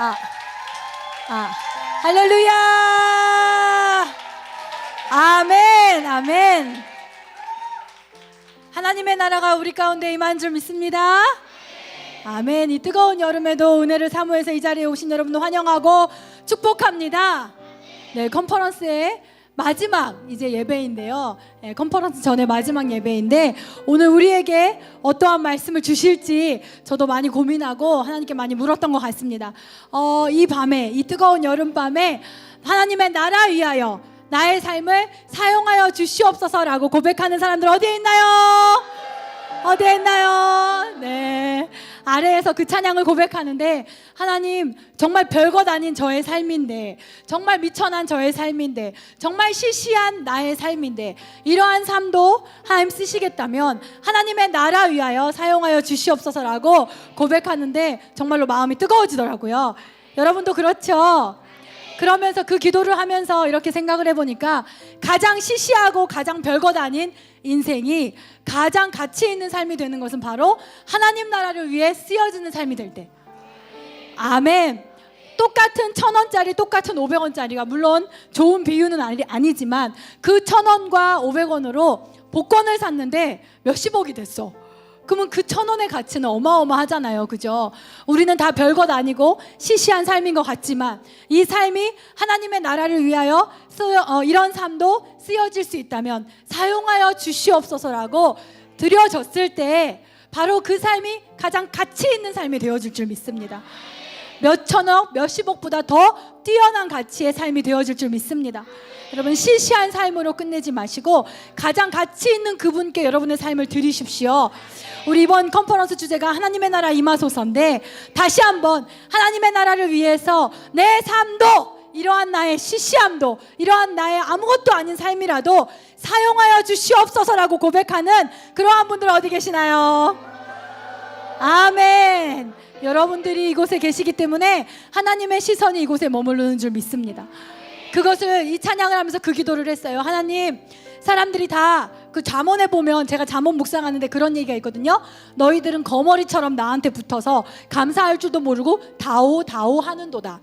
아, 할렐루야! 아멘, 아멘. 하나님의 나라가 우리 가운데 임한 줄 믿습니다. 아멘. 이 뜨거운 여름에도 은혜를 사모해서 이 자리에 오신 여러분도 환영하고 축복합니다. 네, 컨퍼런스의 마지막 이제 예배인데요. 네, 컨퍼런스 전에 마지막 예배인데 오늘 우리에게 어떠한 말씀을 주실지 저도 많이 고민하고 하나님께 많이 물었던 것 같습니다. 이 밤에, 이 뜨거운 여름밤에 하나님의 나라 위하여 나의 삶을 사용하여 주시옵소서라고 고백하는 사람들 어디에 있나요? 어디에 있나요? 네, 아래에서 그 찬양을 고백하는데, 하나님 정말 별것 아닌 저의 삶인데, 정말 미천한 저의 삶인데, 정말 시시한 나의 삶인데, 이러한 삶도 하나님 쓰시겠다면 하나님의 나라 위하여 사용하여 주시옵소서라고 고백하는데 정말로 마음이 뜨거워지더라고요. 여러분도 그렇죠? 그러면서 그 기도를 하면서 이렇게 생각을 해보니까 가장 시시하고 가장 별것 아닌 인생이 가장 가치 있는 삶이 되는 것은 바로 하나님 나라를 위해 쓰여지는 삶이 될 때. 아멘. 똑같은 1,000원짜리, 똑같은 500원짜리가 물론 좋은 비유는 아니지만 그 1,000원과 500원으로 복권을 샀는데 몇십억이 됐어. 그러면 그 1,000원의 가치는 어마어마하잖아요. 그죠? 우리는 다 별것 아니고 시시한 삶인 것 같지만 이 삶이 하나님의 나라를 위하여 이런 삶도 쓰여질 수 있다면 사용하여 주시옵소서라고 드려졌을 때 바로 그 삶이 가장 가치 있는 삶이 되어질 줄 믿습니다. 몇 천억, 몇십억보다 더 뛰어난 가치의 삶이 되어질 줄 믿습니다. 여러분, 시시한 삶으로 끝내지 마시고 가장 가치 있는 그분께 여러분의 삶을 드리십시오. 우리 이번 컨퍼런스 주제가 하나님의 나라 임하소서인데, 다시 한번 하나님의 나라를 위해서 내 삶도, 이러한 나의 시시함도, 이러한 나의 아무것도 아닌 삶이라도 사용하여 주시옵소서라고 고백하는 그러한 분들 어디 계시나요? 아멘. 여러분들이 이곳에 계시기 때문에 하나님의 시선이 이곳에 머무르는 줄 믿습니다. 그것을 이 찬양을 하면서 그 기도를 했어요. 하나님, 사람들이 다 그 잠언에 보면, 제가 잠언 묵상하는데 그런 얘기가 있거든요. 너희들은 거머리처럼 나한테 붙어서 감사할 줄도 모르고 다오 다오 하는도다.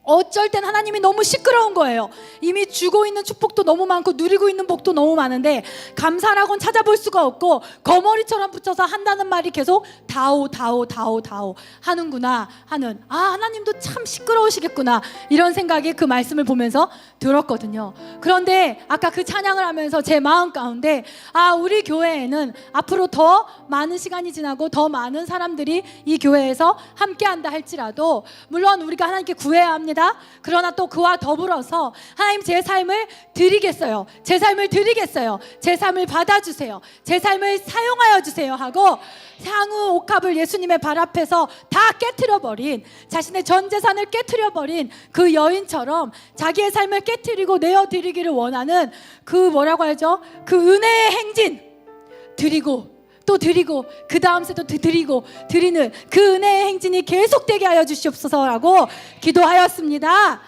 어쩔 땐 하나님이 너무 시끄러운 거예요. 이미 주고 있는 축복도 너무 많고 누리고 있는 복도 너무 많은데 감사라고는 찾아볼 수가 없고 거머리처럼 붙여서 한다는 말이 계속 다오 다오 다오 다오 하는구나 하는, 하나님도 참 시끄러우시겠구나, 이런 생각이 그 말씀을 보면서 들었거든요. 그런데 아까 그 찬양을 하면서 제 마음 가운데 우리 교회에는 앞으로 더 많은 시간이 지나고 더 많은 사람들이 이 교회에서 함께한다 할지라도 물론 우리가 하나님께 구해야 합니다. 그러나 또 그와 더불어서 하나님, 제 삶을 드리겠어요. 제 삶을 드리겠어요. 제 삶을 받아주세요. 제 삶을 사용하여 주세요 하고 향후 옥합을 예수님의 발 앞에서 다 깨트려버린, 자신의 전 재산을 깨트려버린 그 여인처럼 자기의 삶을 깨트리고 내어드리기를 원하는 그 뭐라고 하죠? 그 은혜의 행진, 드리고 또 드리고 그 다음 세도 드리고 드리는 그 은혜의 행진이 계속되게 하여 주시옵소서라고 기도하였습니다.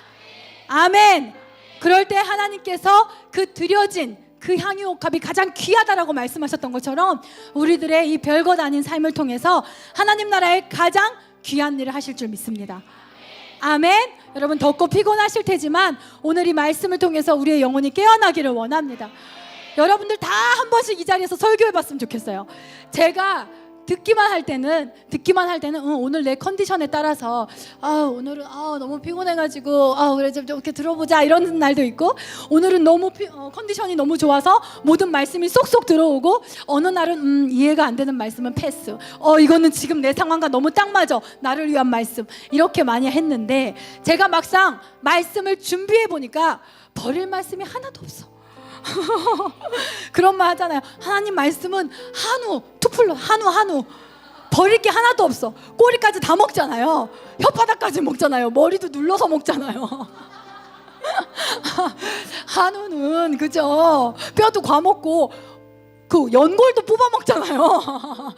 아멘. 그럴 때 하나님께서 그 드려진 그 향유 옥합이 가장 귀하다라고 말씀하셨던 것처럼 우리들의 이 별것 아닌 삶을 통해서 하나님 나라의 가장 귀한 일을 하실 줄 믿습니다. 아멘. 여러분, 덥고 피곤하실 테지만 오늘 이 말씀을 통해서 우리의 영혼이 깨어나기를 원합니다. 여러분들 다 한 번씩 이 자리에서 설교해봤으면 좋겠어요. 제가 듣기만 할 때는 오늘 내 컨디션에 따라서 오늘은 너무 피곤해가지고 그래 좀 이렇게 들어보자 이런 날도 있고, 오늘은 너무 컨디션이 너무 좋아서 모든 말씀이 쏙쏙 들어오고, 어느 날은 이해가 안 되는 말씀은 패스. 이거는 지금 내 상황과 너무 딱 맞아, 나를 위한 말씀, 이렇게 많이 했는데 제가 막상 말씀을 준비해 보니까 버릴 말씀이 하나도 없어. 그런 말 하잖아요. 하나님 말씀은 한우 투플러, 한우 버릴 게 하나도 없어. 꼬리까지 다 먹잖아요. 혓바닥까지 먹잖아요. 머리도 눌러서 먹잖아요. 한우는 그죠? 뼈도 과먹고 그 연골도 뽑아 먹잖아요.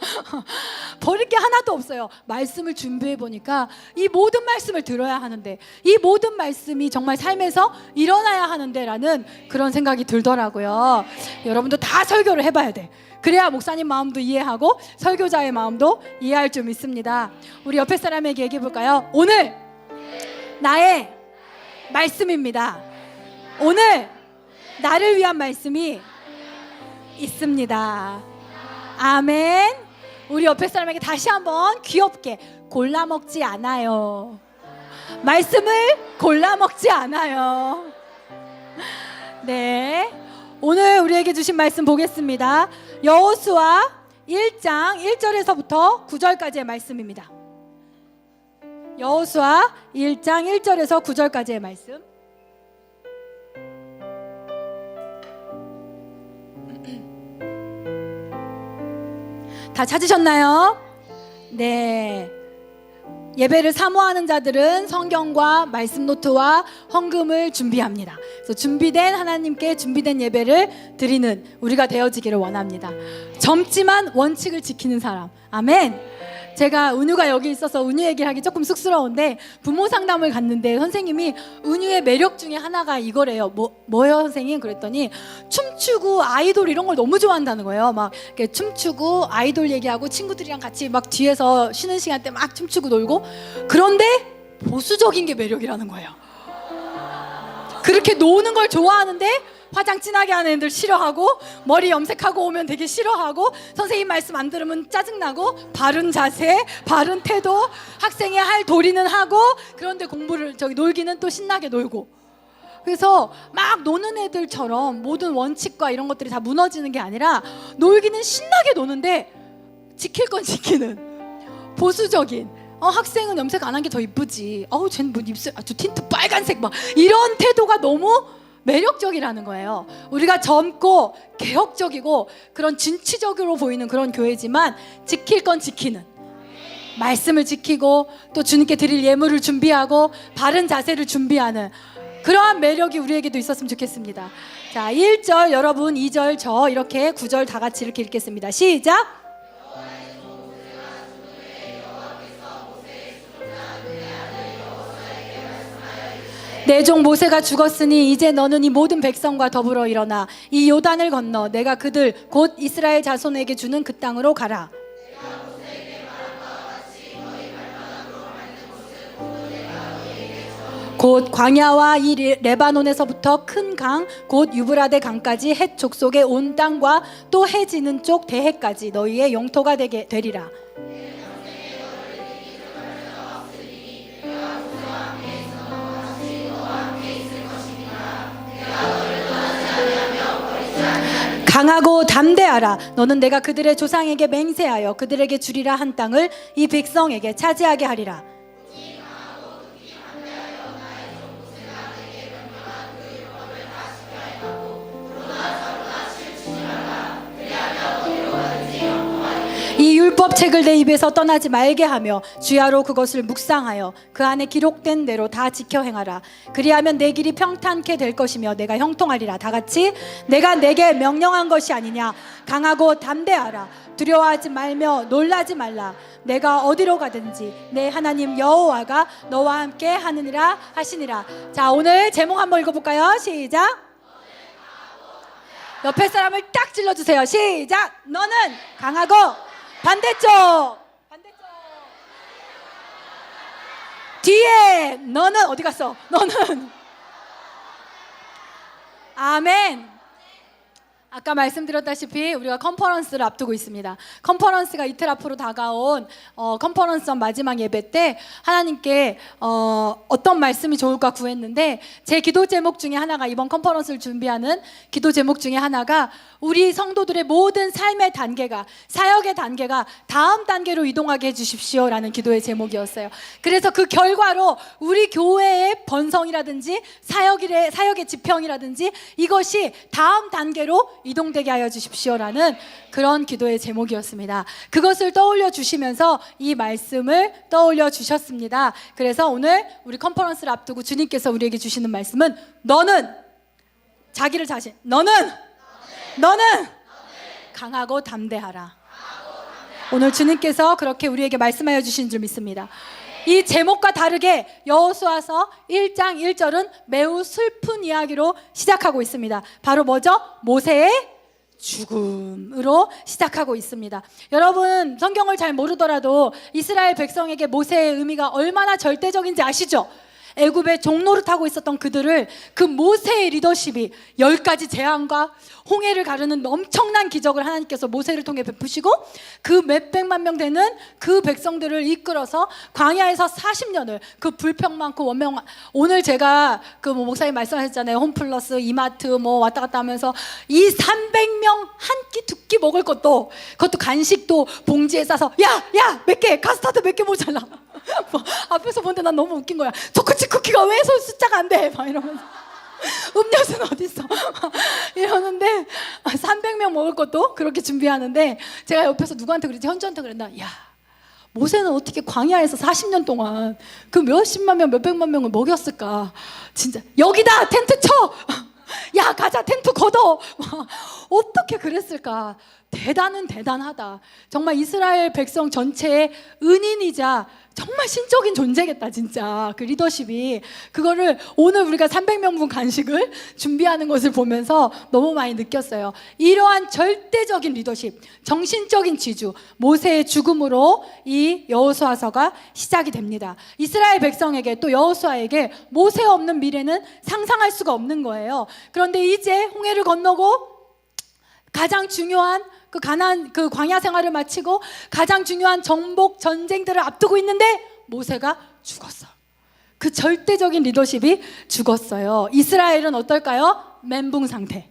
버릴 게 하나도 없어요. 말씀을 준비해 보니까 이 모든 말씀을 들어야 하는데, 이 모든 말씀이 정말 삶에서 일어나야 하는데 라는 그런 생각이 들더라고요. 여러분도 다 설교를 해봐야 돼. 그래야 목사님 마음도 이해하고 설교자의 마음도 이해할 줄 믿습니다. 우리 옆에 사람에게 얘기해 볼까요? 오늘 나의 말씀입니다. 오늘 나를 위한 말씀이 있습니다. 아멘. 우리 옆에 사람에게 다시 한번 귀엽게, 골라 먹지 않아요. 말씀을 골라 먹지 않아요. 네, 오늘 우리에게 주신 말씀 보겠습니다. 여호수아 1장 1절에서부터 9절까지의 말씀입니다. 여호수아 1장 1절에서 9절까지의 말씀. 다 찾으셨나요? 네. 예배를 사모하는 자들은 성경과 말씀 노트와 헌금을 준비합니다. 그래서 준비된 하나님께 준비된 예배를 드리는 우리가 되어지기를 원합니다. 젊지만 원칙을 지키는 사람. 아멘. 제가 은유가 여기 있어서 은유 얘기를 하기 조금 쑥스러운데, 부모 상담을 갔는데 선생님이 은유의 매력 중에 하나가 이거래요. 뭐예요 선생님? 그랬더니 춤추고 아이돌 이런 걸 너무 좋아한다는 거예요. 막 이렇게 춤추고 아이돌 얘기하고 친구들이랑 같이 막 뒤에서 쉬는 시간 때 막 춤추고 놀고, 그런데 보수적인 게 매력이라는 거예요. 그렇게 노는 걸 좋아하는데 화장 진하게 하는 애들 싫어하고, 머리 염색하고 오면 되게 싫어하고, 선생님 말씀 안 들으면 짜증나고, 바른 자세, 바른 태도, 학생의 할 도리는 하고, 그런데 공부를 놀기는 또 신나게 놀고. 그래서 막 노는 애들처럼 모든 원칙과 이런 것들이 다 무너지는 게 아니라, 놀기는 신나게 노는데 지킬 건 지키는 보수적인, 학생은 염색 안 한 게 더 이쁘지, 쟤는 뭐 입술 아주 틴트 빨간색, 막 이런 태도가 너무 매력적이라는 거예요. 우리가 젊고 개혁적이고 그런 진취적으로 보이는 그런 교회지만, 지킬 건 지키는, 말씀을 지키고 또 주님께 드릴 예물을 준비하고 바른 자세를 준비하는 그러한 매력이 우리에게도 있었으면 좋겠습니다. 자, 1절 여러분, 2절 저, 이렇게 9절 다 같이 이렇게 읽겠습니다. 시작. 내 종 모세가 죽었으니 이제 너는 이 모든 백성과 더불어 일어나 이 요단을 건너 내가 그들 곧 이스라엘 자손에게 주는 그 땅으로 가라. 곧 광야와 이 레바논에서부터 큰 강, 곧 유브라데 강까지 헷 족속의 온 땅과 또 해 지는 쪽 대해까지 너희의 영토가 되리라. 강하고 담대하라. 너는 내가 그들의 조상에게 맹세하여 그들에게 주리라 한 땅을 이 백성에게 차지하게 하리라. 이 율법책을 내 입에서 떠나지 말게 하며 주야로 그것을 묵상하여 그 안에 기록된 대로 다 지켜 행하라. 그리하면 내 길이 평탄케 될 것이며 내가 형통하리라. 다 같이, 내가 내게 명령한 것이 아니냐. 강하고 담대하라. 두려워하지 말며 놀라지 말라. 내가 어디로 가든지 내 하나님 여호와가 너와 함께 하느니라 하시니라. 자, 오늘 제목 한번 읽어볼까요? 시작. 옆에 사람을 딱 찔러주세요. 시작. 너는 강하고, 반대쪽 뒤에, 너는 어디 갔어? 너는 아멘. 아까 말씀드렸다시피 우리가 컨퍼런스를 앞두고 있습니다. 컨퍼런스가 이틀 앞으로 다가온 컨퍼런스 마지막 예배 때 하나님께 어떤 말씀이 좋을까 구했는데, 제 기도 제목 중에 하나가, 이번 컨퍼런스를 준비하는 기도 제목 중에 하나가 우리 성도들의 모든 삶의 단계가, 사역의 단계가 다음 단계로 이동하게 해주십시오라는 기도의 제목이었어요. 그래서 그 결과로 우리 교회의 번성이라든지 사역의 지평이라든지 이것이 다음 단계로 이동되게 하여 주십시오라는 그런 기도의 제목이었습니다. 그것을 떠올려 주시면서 이 말씀을 떠올려 주셨습니다. 그래서 오늘 우리 컨퍼런스를 앞두고 주님께서 우리에게 주시는 말씀은, 너는 강하고 담대하라. 오늘 주님께서 그렇게 우리에게 말씀하여 주신 줄 믿습니다. 이 제목과 다르게 여호수아서 1장 1절은 매우 슬픈 이야기로 시작하고 있습니다. 바로 뭐죠? 모세의 죽음으로 시작하고 있습니다. 여러분, 성경을 잘 모르더라도 이스라엘 백성에게 모세의 의미가 얼마나 절대적인지 아시죠? 애굽의 종로를 타고 있었던 그들을 그 모세의 리더십이 10가지 재앙과 홍해를 가르는 엄청난 기적을 하나님께서 모세를 통해 베푸시고 그 몇백만 명 되는 그 백성들을 이끌어서 광야에서 40년을 그 불평 많고 원명, 오늘 제가 그 목사님 말씀하셨잖아요. 홈플러스 이마트 뭐 왔다 갔다 하면서 이 300명 한 끼 두 끼 먹을 것도, 그것도 간식도 봉지에 싸서 야 몇 개 카스타드 몇 개 모자라 뭐 앞에서 보는데 난 너무 웃긴 거야. 초코칩 쿠키가 왜 숫자가 안 돼? 막 이러면서 음료수는 어딨어? 이러는데 300명 먹을 것도 그렇게 준비하는데 제가 옆에서 누구한테 그랬지? 현주한테 그랬나? 야, 모세는 어떻게 광야에서 40년 동안 그 몇십만 명, 몇백만 명을 먹였을까? 진짜 여기다 텐트 쳐! 야 가자 텐트 걷어! 어떻게 그랬을까? 대단하다. 정말 이스라엘 백성 전체의 은인이자 정말 신적인 존재겠다. 진짜 그 리더십이, 그거를 오늘 우리가 300명분 간식을 준비하는 것을 보면서 너무 많이 느꼈어요. 이러한 절대적인 리더십, 정신적인 지주, 모세의 죽음으로 이 여호수아서가 시작이 됩니다. 이스라엘 백성에게, 또 여호수아에게 모세 없는 미래는 상상할 수가 없는 거예요. 그런데 이제 홍해를 건너고 가장 중요한 그 가나안, 그 광야 생활을 마치고 가장 중요한 정복 전쟁들을 앞두고 있는데 모세가 죽었어. 그 절대적인 리더십이 죽었어요. 이스라엘은 어떨까요? 멘붕 상태,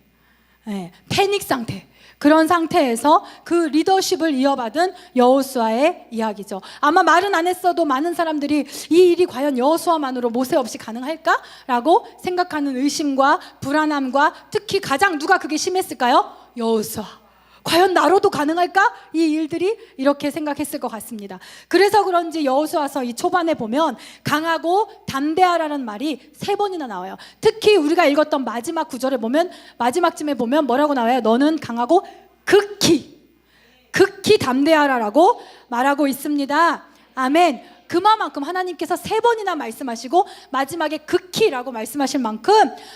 패닉 상태, 그런 상태에서 그 리더십을 이어받은 여호수아의 이야기죠. 아마 말은 안 했어도 많은 사람들이 이 일이 과연 여호수아만으로 모세 없이 가능할까? 라고 생각하는 의심과 불안함과, 특히 가장 누가 그게 심했을까요? 여호수아. 과연 나로도 가능할까? 이 일들이 이렇게 생각했을 것 같습니다. 그래서 그런지 여호수아서 이 초반에 보면 강하고 담대하라는 말이 3번이나 나와요. 특히 우리가 읽었던 마지막 구절에 보면, 마지막쯤에 보면 뭐라고 나와요? 너는 강하고 극히 담대하라라고 말하고 있습니다. 아멘. 그만큼 하나님께서 3번이나 말씀하시고 마지막에 극히라고 말씀하실 만큼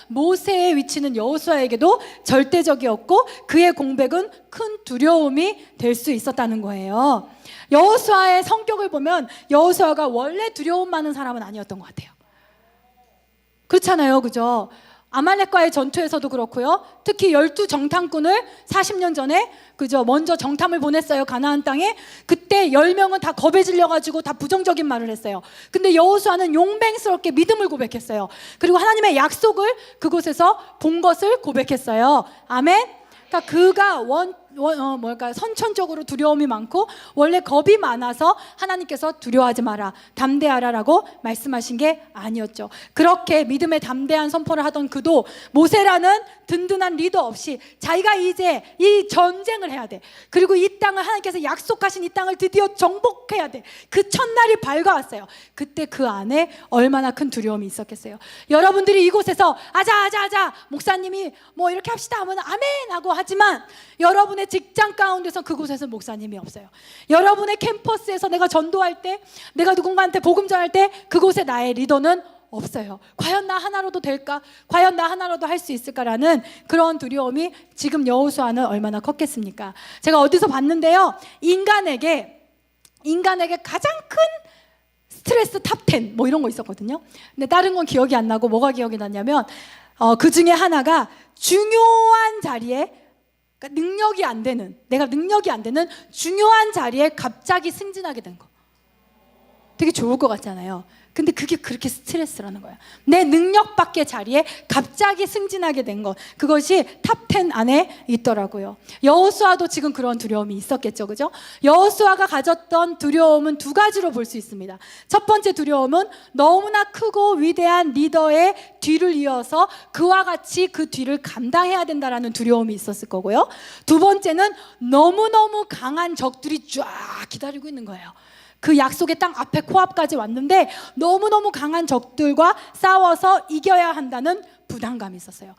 모세의 위치는 여호수아에게도 절대적이었고 그의 공백은 큰 두려움이 될 수 있었다는 거예요. 여호수아의 성격을 보면 여호수아가 원래 두려움 많은 사람은 아니었던 것 같아요. 그렇잖아요, 그죠? 아말렉과의 전투에서도 그렇고요. 특히 12정탐꾼을 40년 전에 그죠, 먼저 정탐을 보냈어요, 가나안 땅에. 그때 10명은 다 겁에 질려가지고 다 부정적인 말을 했어요. 근데 여호수아는 용맹스럽게 믿음을 고백했어요. 그리고 하나님의 약속을 그곳에서 본 것을 고백했어요. 아멘. 그러니까 그가 선천적으로 두려움이 많고 원래 겁이 많아서 하나님께서 두려워하지 마라, 담대하라라고 말씀하신 게 아니었죠. 그렇게 믿음의 담대한 선포를 하던 그도 모세라는 든든한 리더 없이 자기가 이제 이 전쟁을 해야 돼. 그리고 이 땅을, 하나님께서 약속하신 이 땅을 드디어 정복해야 돼. 그 첫날이 밝아왔어요. 그때 그 안에 얼마나 큰 두려움이 있었겠어요. 여러분들이 이곳에서 아자 목사님이 뭐 이렇게 합시다 하면 아멘 하고 하지만 여러분의 직장 가운데서 그곳에서 목사님이 없어요. 여러분의 캠퍼스에서 내가 전도할 때, 내가 누군가한테 복음 전할 때 그곳에 나의 리더는 없어요. 과연 나 하나로도 될까? 과연 나 하나로도 할 수 있을까라는 그런 두려움이 지금 여호수아는 얼마나 컸겠습니까? 제가 어디서 봤는데요, 인간에게 가장 큰 스트레스 탑10 뭐 이런 거 있었거든요. 근데 다른 건 기억이 안 나고 뭐가 기억이 났냐면 그 중에 하나가 중요한 자리에, 그러니까 내가 능력이 안 되는 중요한 자리에 갑자기 승진하게 된 거. 되게 좋을 것 같잖아요. 근데 그게 그렇게 스트레스라는 거야. 내 능력 밖의 자리에 갑자기 승진하게 된 것, 그것이 탑10 안에 있더라고요. 여호수아도 지금 그런 두려움이 있었겠죠, 그죠? 여호수아가 가졌던 두려움은 2가지로 볼 수 있습니다. 첫 번째 두려움은 너무나 크고 위대한 리더의 뒤를 이어서 그와 같이 그 뒤를 감당해야 된다라는 두려움이 있었을 거고요. 2번째는 너무너무 강한 적들이 쫙 기다리고 있는 거예요. 그 약속의 땅 앞에 코앞까지 왔는데 너무너무 강한 적들과 싸워서 이겨야 한다는 부담감이 있었어요.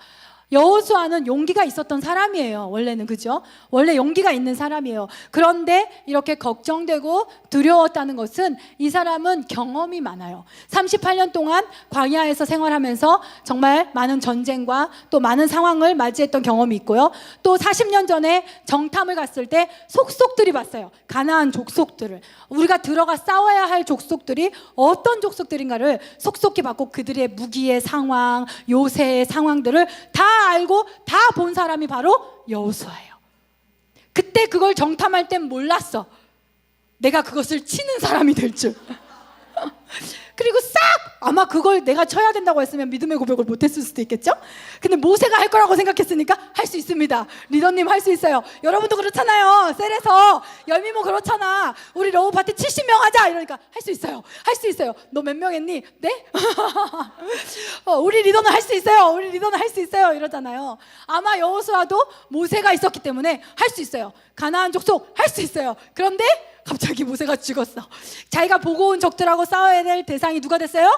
여호수아는 용기가 있었던 사람이에요. 원래는, 그죠? 원래 용기가 있는 사람이에요. 그런데 이렇게 걱정되고 두려웠다는 것은 이 사람은 경험이 많아요. 38년 동안 광야에서 생활하면서 정말 많은 전쟁과 또 많은 상황을 맞이했던 경험이 있고요. 또 40년 전에 정탐을 갔을 때 족속들이 봤어요. 가나안 족속들을. 우리가 들어가 싸워야 할 족속들이 어떤 족속들인가를 속속히 봤고, 그들의 무기의 상황, 요새의 상황들을 다 알고 다 본 사람이 바로 여호수아예요. 그때 그걸 정탐할 땐 몰랐어. 내가 그것을 치는 사람이 될 줄. 그리고 싹 아마 그걸 내가 쳐야 된다고 했으면 믿음의 고백을 못했을 수도 있겠죠? 근데 모세가 할 거라고 생각했으니까 할 수 있습니다. 리더님 할 수 있어요. 여러분도 그렇잖아요. 셀에서 열미모 그렇잖아. 우리 러브 파티 70명 하자 이러니까 할 수 있어요. 할 수 있어요. 너 몇 명 했니? 네? 우리 리더는 할 수 있어요. 우리 리더는 할 수 있어요 이러잖아요. 아마 여호수아도 모세가 있었기 때문에 할 수 있어요. 가나안 족속 할 수 있어요. 그런데 갑자기 모세가 죽었어. 자기가 보고 온 적들하고 싸워야 될 대상이 누가 됐어요?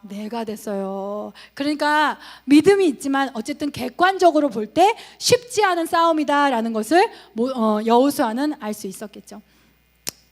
내가 됐어요. 그러니까 믿음이 있지만 어쨌든 객관적으로 볼 때 쉽지 않은 싸움이다라는 것을 여호수아는 알 수 있었겠죠.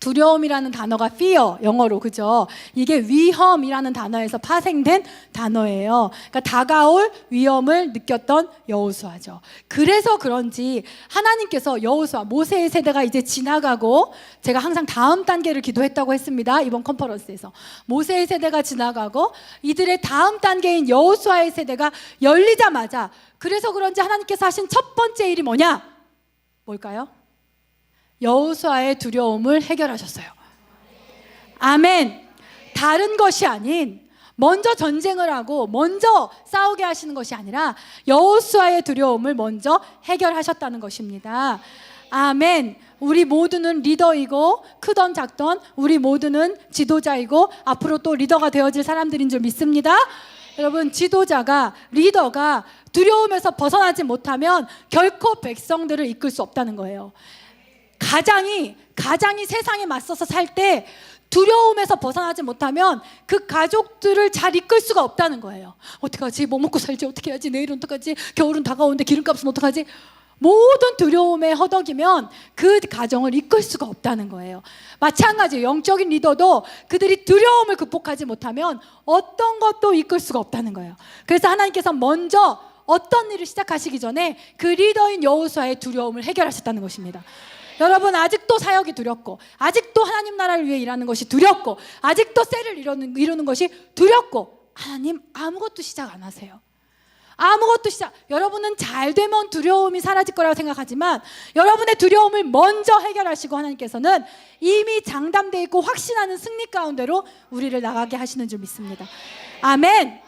두려움이라는 단어가 fear, 영어로, 그죠? 이게 위험이라는 단어에서 파생된 단어예요. 그러니까 다가올 위험을 느꼈던 여호수아죠. 그래서 그런지 하나님께서 여호수아, 모세의 세대가 이제 지나가고, 제가 항상 다음 단계를 기도했다고 했습니다. 이번 컨퍼런스에서 모세의 세대가 지나가고 이들의 다음 단계인 여호수아의 세대가 열리자마자, 그래서 그런지 하나님께서 하신 첫 번째 일이 뭐냐? 뭘까요? 여호수아의 두려움을 해결하셨어요. 아멘. 다른 것이 아닌 먼저 전쟁을 하고 먼저 싸우게 하시는 것이 아니라 여호수아의 두려움을 먼저 해결하셨다는 것입니다. 아멘. 우리 모두는 리더이고, 크던 작던 우리 모두는 지도자이고 앞으로 또 리더가 되어질 사람들인 줄 믿습니다. 여러분, 지도자가, 리더가 두려움에서 벗어나지 못하면 결코 백성들을 이끌 수 없다는 거예요. 가장이 세상에 맞서서 살 때 두려움에서 벗어나지 못하면 그 가족들을 잘 이끌 수가 없다는 거예요. 어떡하지? 뭐 먹고 살지? 어떻게 해야지? 내일은 어떡하지? 겨울은 다가오는데 기름값은 어떡하지? 모든 두려움에 허덕이면 그 가정을 이끌 수가 없다는 거예요. 마찬가지예요. 영적인 리더도 그들이 두려움을 극복하지 못하면 어떤 것도 이끌 수가 없다는 거예요. 그래서 하나님께서 먼저 어떤 일을 시작하시기 전에 그 리더인 여호수아의 두려움을 해결하셨다는 것입니다. 여러분, 아직도 사역이 두렵고, 아직도 하나님 나라를 위해 일하는 것이 두렵고, 아직도 셀을 이루는 것이 두렵고, 하나님 아무것도 시작 안 하세요. 아무것도 여러분은 잘 되면 두려움이 사라질 거라고 생각하지만 여러분의 두려움을 먼저 해결하시고 하나님께서는 이미 장담되어 있고 확신하는 승리 가운데로 우리를 나가게 하시는 줄 믿습니다. 아멘.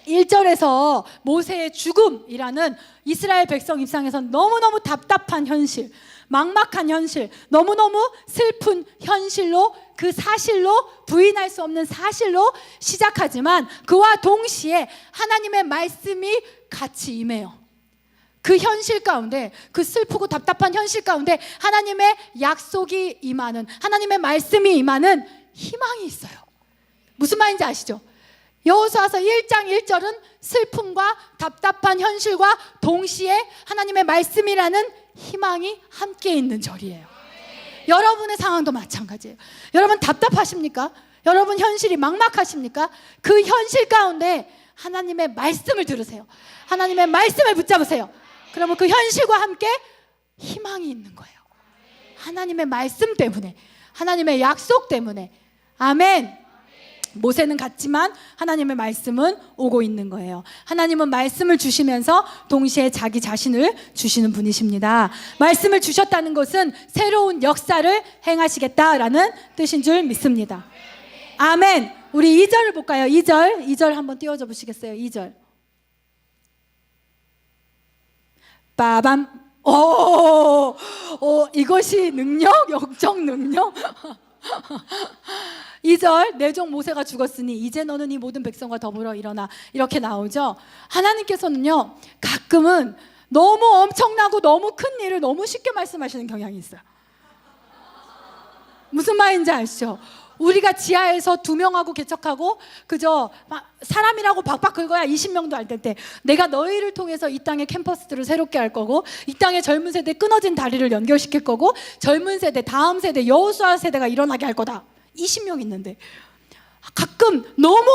1절에서 모세의 죽음이라는 이스라엘 백성 입장에서 너무너무 답답한 현실, 막막한 현실, 너무너무 슬픈 현실로, 그 사실로, 부인할 수 없는 사실로 시작하지만 그와 동시에 하나님의 말씀이 같이 임해요. 그 현실 가운데, 그 슬프고 답답한 현실 가운데 하나님의 약속이 임하는, 하나님의 말씀이 임하는 희망이 있어요. 무슨 말인지 아시죠? 여호수아서 1장 1절은 슬픔과 답답한 현실과 동시에 하나님의 말씀이라는 희망이 함께 있는 절이에요. 여러분의 상황도 마찬가지예요. 여러분 답답하십니까? 여러분 현실이 막막하십니까? 그 현실 가운데 하나님의 말씀을 들으세요. 하나님의 말씀을 붙잡으세요. 그러면 그 현실과 함께 희망이 있는 거예요. 하나님의 말씀 때문에, 하나님의 약속 때문에. 아멘. 모세는 갔지만 하나님의 말씀은 오고 있는 거예요. 하나님은 말씀을 주시면서 동시에 자기 자신을 주시는 분이십니다. 말씀을 주셨다는 것은 새로운 역사를 행하시겠다라는 뜻인 줄 믿습니다. 아멘. 우리 2절을 볼까요? 2절 한번 띄워줘 보시겠어요? 2절. 빠밤. 이것이 능력? 영적 능력? 2절, 내 종 모세가 죽었으니 이제 너는 이 모든 백성과 더불어 일어나, 이렇게 나오죠. 하나님께서는요 가끔은 너무 엄청나고 너무 큰 일을 너무 쉽게 말씀하시는 경향이 있어요. 무슨 말인지 아시죠? 우리가 지하에서 2명하고 개척하고 그저 사람이라고 박박 긁어야 20명도 안 될 때 내가 너희를 통해서 이 땅의 캠퍼스들을 새롭게 할 거고 이 땅의 젊은 세대 끊어진 다리를 연결시킬 거고 젊은 세대 다음 세대 여호수아 세대가 일어나게 할 거다. 20명 있는데 가끔 너무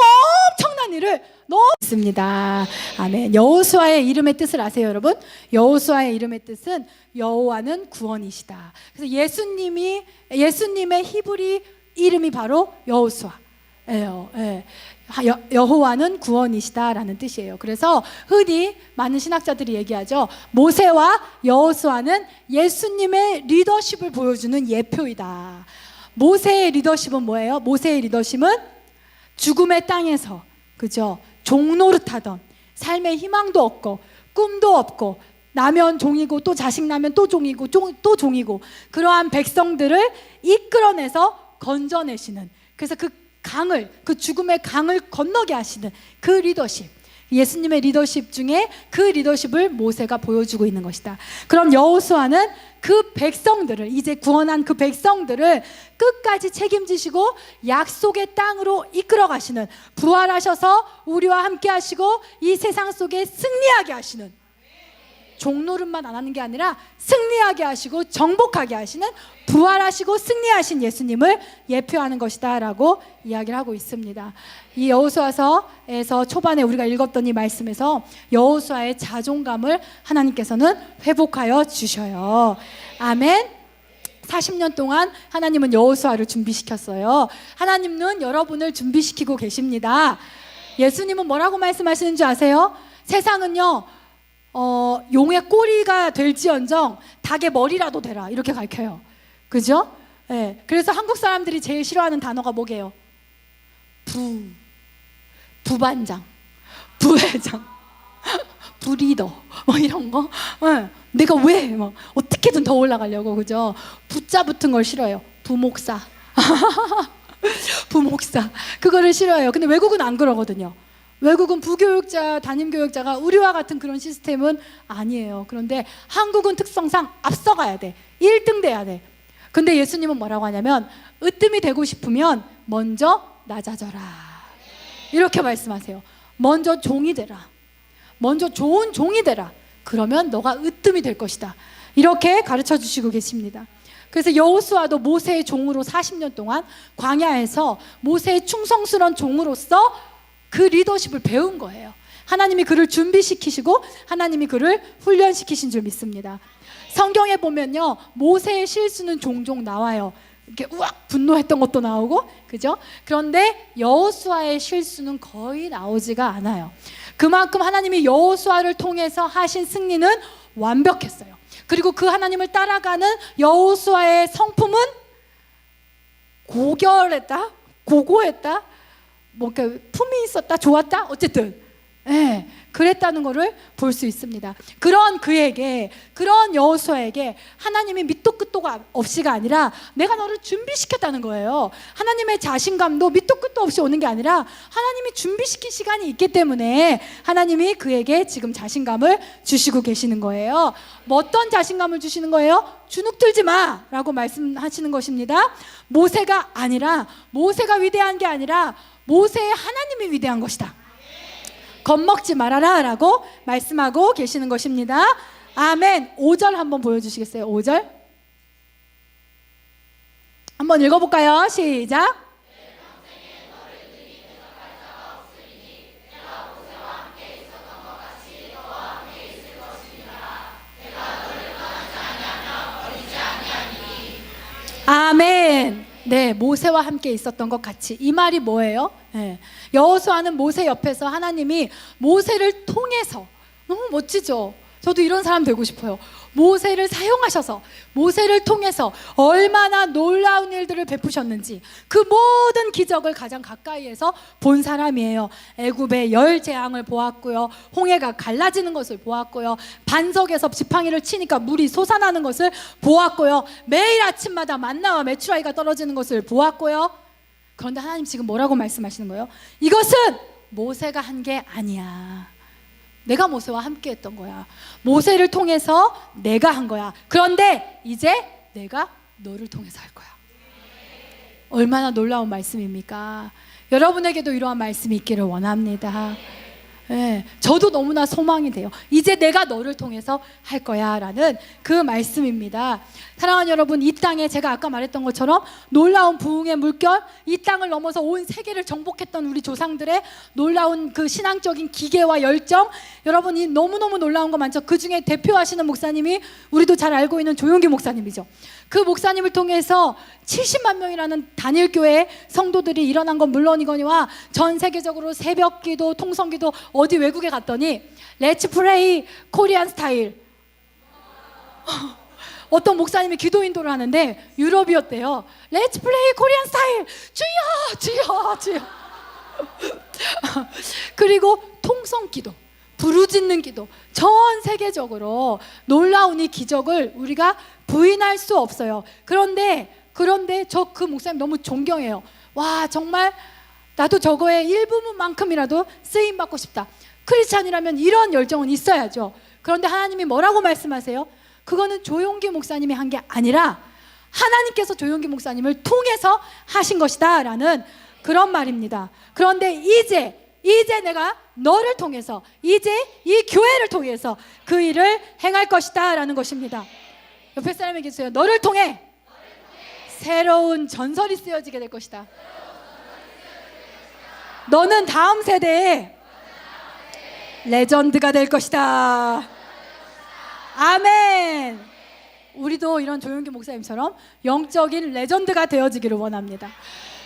엄청난 일을 너무 있습니다. 아멘. 여호수아의 이름의 뜻을 아세요, 여러분? 여호수아의 이름의 뜻은 여호와는 구원이시다. 그래서 예수님의 히브리 이름이 바로 여호수아예요. 여호와는 구원이시다라는 뜻이에요. 그래서 흔히 많은 신학자들이 얘기하죠. 모세와 여호수아는 예수님의 리더십을 보여주는 예표이다. 모세의 리더십은 뭐예요? 모세의 리더십은 죽음의 땅에서 그죠? 종노릇하던 삶의 희망도 없고 꿈도 없고 나면 종이고 또 자식 나면 또 종이고 또 종이고 그러한 백성들을 이끌어내서 건져내시는, 그래서 그 죽음의 강을 건너게 하시는 그 리더십, 예수님의 리더십 중에 그 리더십을 모세가 보여주고 있는 것이다. 그럼 여호수아는 그 백성들을, 이제 구원한 그 백성들을 끝까지 책임지시고 약속의 땅으로 이끌어 가시는, 부활하셔서 우리와 함께 하시고 이 세상 속에 승리하게 하시는, 종노릇만 안 하는 게 아니라 승리하게 하시고 정복하게 하시는, 부활하시고 승리하신 예수님을 예표하는 것이다 라고 이야기를 하고 있습니다. 이 여호수아서에서 초반에 우리가 읽었던 이 말씀에서 여호수아의 자존감을 하나님께서는 회복하여 주셔요. 아멘. 40년 동안 하나님은 여호수아를 준비시켰어요. 하나님은 여러분을 준비시키고 계십니다. 예수님은 뭐라고 말씀하시는 줄 아세요? 세상은요 용의 꼬리가 될지언정 닭의 머리라도 되라, 이렇게 가르쳐요. 그죠? 네. 그래서 한국 사람들이 제일 싫어하는 단어가 뭐게요? 부반장, 부회장, 부리더, 뭐 이런 거. 네. 내가 왜 막 어떻게든 더 올라가려고, 그죠? 부자 붙은 걸 싫어해요. 부목사, 부목사, 그거를 싫어해요. 근데 외국은 안 그러거든요. 외국은 부교육자, 담임교육자가 우리와 같은 그런 시스템은 아니에요. 그런데 한국은 특성상 앞서가야 돼. 1등 돼야 돼. 근데 예수님은 뭐라고 하냐면 으뜸이 되고 싶으면 먼저 낮아져라, 이렇게 말씀하세요. 먼저 종이 되라. 먼저 좋은 종이 되라. 그러면 너가 으뜸이 될 것이다. 이렇게 가르쳐 주시고 계십니다. 그래서 여호수아도 모세의 종으로 40년 동안 광야에서 모세의 충성스러운 종으로서 그 리더십을 배운 거예요. 하나님이 그를 준비시키시고 하나님이 그를 훈련시키신 줄 믿습니다. 성경에 보면요 모세의 실수는 종종 나와요. 이렇게 우악 분노했던 것도 나오고, 그죠? 그런데 여호수아의 실수는 거의 나오지가 않아요. 그만큼 하나님이 여호수아를 통해서 하신 승리는 완벽했어요. 그리고 그 하나님을 따라가는 여호수아의 성품은 고결했다, 고고했다, 뭔가 품이 있었다, 좋았다, 어쨌든 그랬다는 것을 볼 수 있습니다. 그런 그에게, 그런 여호수아에게 하나님이 밑도 끝도 없이가 아니라 내가 너를 준비시켰다는 거예요. 하나님의 자신감도 밑도 끝도 없이 오는 게 아니라 하나님이 준비시킨 시간이 있기 때문에 하나님이 그에게 지금 자신감을 주시고 계시는 거예요. 뭐 어떤 자신감을 주시는 거예요? 주눅들지 마 라고 말씀하시는 것입니다. 모세가 위대한 게 아니라 모세의 하나님이 위대한 것이다. 겁먹지 말아라 라고 말씀하고 계시는 것입니다. 아멘. 5절 한번 보여주시겠어요? 5절 한번 읽어볼까요? 시작. 아멘. 네, 모세와 함께 있었던 것 같이. 이 말이 뭐예요? 네. 여호수아는 모세 옆에서 하나님이 모세를 통해서, 너무 멋지죠? 저도 이런 사람 되고 싶어요. 모세를 사용하셔서, 모세를 통해서 얼마나 놀라운 일들을 베푸셨는지 그 모든 기적을 가장 가까이에서 본 사람이에요. 애굽의 열 재앙을 보았고요, 홍해가 갈라지는 것을 보았고요, 반석에서 지팡이를 치니까 물이 솟아나는 것을 보았고요, 매일 아침마다 만나와 메추라기가 떨어지는 것을 보았고요. 그런데 하나님 지금 뭐라고 말씀하시는 거예요? 이것은 모세가 한 게 아니야. 내가 모세와 함께 했던 거야. 모세를 통해서 내가 한 거야. 그런데 이제 내가 너를 통해서 할 거야. 얼마나 놀라운 말씀입니까? 여러분에게도 이러한 말씀이 있기를 원합니다. 네, 저도 너무나 소망이 돼요. 이제 내가 너를 통해서 할 거야 라는 그 말씀입니다. 사랑하는 여러분, 이 땅에 제가 아까 말했던 것처럼 놀라운 부흥의 물결, 이 땅을 넘어서 온 세계를 정복했던 우리 조상들의 놀라운 그 신앙적인 기계와 열정, 여러분 이 너무너무 놀라운 거 많죠. 그 중에 대표하시는 목사님이 우리도 잘 알고 있는 조용기 목사님이죠. 그 목사님을 통해서 70만 명이라는 단일교회 성도들이 일어난 건 물론이거니와 전 세계적으로 새벽기도, 통성기도 어디 외국에 갔더니 Let's pray Korean style 어떤 목사님이 기도 인도를 하는데 유럽이었대요. Let's pray Korean style 주여 주여 주여 그리고 통성기도, 부르짖는 기도, 전 세계적으로 놀라운 이 기적을 우리가 부인할 수 없어요. 그런데 저 그 목사님 너무 존경해요. 와, 정말 나도 저거에 일부분만큼이라도 쓰임 받고 싶다. 크리스찬이라면 이런 열정은 있어야죠. 그런데 하나님이 뭐라고 말씀하세요? 그거는 조용기 목사님이 한 게 아니라 하나님께서 조용기 목사님을 통해서 하신 것이다 라는 그런 말입니다. 그런데 이제 내가 너를 통해서, 이제 이 교회를 통해서 그 일을 행할 것이다 라는 것입니다. 옆에 사람에게 주세요. 너를 통해 새로운 전설이 쓰여지게 될 것이다. 너는 다음 세대의 레전드가 될 것이다. 아멘. 우리도 이런 조용기 목사님처럼 영적인 레전드가 되어지기를 원합니다.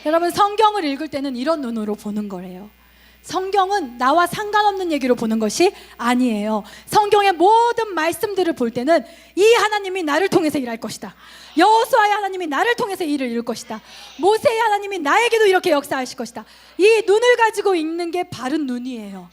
여러분, 성경을 읽을 때는 이런 눈으로 보는 거래요. 성경은 나와 상관없는 얘기로 보는 것이 아니에요. 성경의 모든 말씀들을 볼 때는 이 하나님이 나를 통해서 일할 것이다. 여호수아의 하나님이 나를 통해서 일을 이룰 것이다. 모세의 하나님이 나에게도 이렇게 역사하실 것이다. 이 눈을 가지고 읽는 게 바른 눈이에요.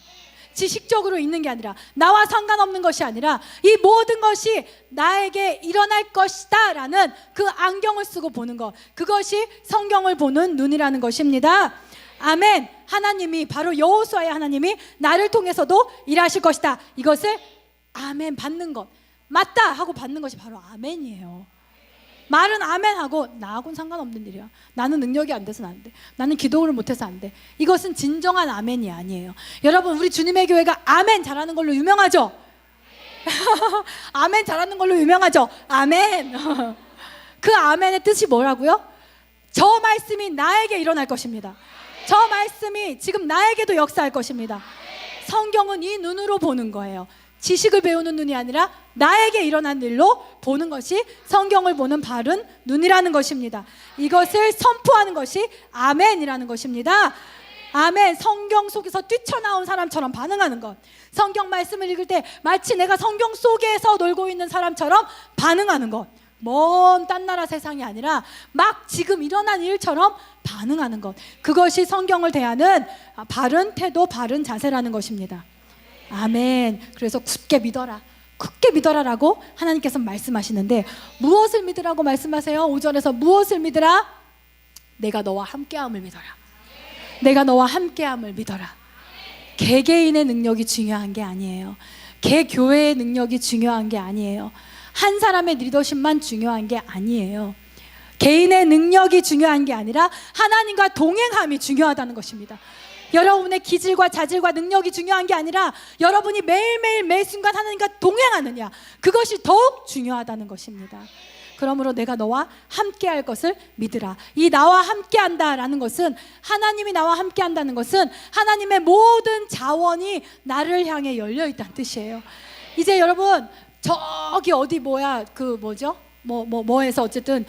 지식적으로 읽는 게 아니라, 나와 상관없는 것이 아니라 이 모든 것이 나에게 일어날 것이다 라는 그 안경을 쓰고 보는 것, 그것이 성경을 보는 눈이라는 것입니다. 아멘. 하나님이, 바로 여호수아의 하나님이 나를 통해서도 일하실 것이다. 이것을 아멘 받는 것, 맞다 하고 받는 것이 바로 아멘이에요. 말은 아멘하고 나하고는 상관없는 일이야. 나는 능력이 안 돼서는 안 돼. 나는 기도를 못해서 안 돼. 이것은 진정한 아멘이 아니에요. 여러분, 우리 주님의 교회가 아멘 잘하는 걸로 유명하죠? 아멘 잘하는 걸로 유명하죠? 아멘. 그 아멘의 뜻이 뭐라고요? 저 말씀이 나에게 일어날 것입니다. 저 말씀이 지금 나에게도 역사할 것입니다. 성경은 이 눈으로 보는 거예요. 지식을 배우는 눈이 아니라 나에게 일어난 일로 보는 것이 성경을 보는 바른 눈이라는 것입니다. 이것을 선포하는 것이 아멘이라는 것입니다. 아멘. 성경 속에서 뛰쳐나온 사람처럼 반응하는 것, 성경 말씀을 읽을 때 마치 내가 성경 속에서 놀고 있는 사람처럼 반응하는 것, 먼 딴 나라 세상이 아니라 막 지금 일어난 일처럼 반응하는 것, 그것이 성경을 대하는 바른 태도, 바른 자세라는 것입니다. 아멘. 그래서 굳게 믿어라, 굳게 믿어라라고 하나님께서 말씀하시는데, 무엇을 믿으라고 말씀하세요? 5절에서 무엇을 믿으라? 내가 너와 함께함을 믿어라. 내가 너와 함께함을 믿어라. 개개인의 능력이 중요한 게 아니에요. 개교회의 능력이 중요한 게 아니에요. 한 사람의 리더십만 중요한 게 아니에요. 개인의 능력이 중요한 게 아니라 하나님과 동행함이 중요하다는 것입니다. 여러분의 기질과 자질과 능력이 중요한 게 아니라 여러분이 매일매일 매 순간 하나님과 동행하느냐, 그것이 더욱 중요하다는 것입니다. 그러므로 내가 너와 함께 할 것을 믿으라. 이 나와 함께 한다라는 것은, 하나님이 나와 함께 한다는 것은 하나님의 모든 자원이 나를 향해 열려 있다는 뜻이에요. 이제 여러분, 저기 어디 뭐에서 어쨌든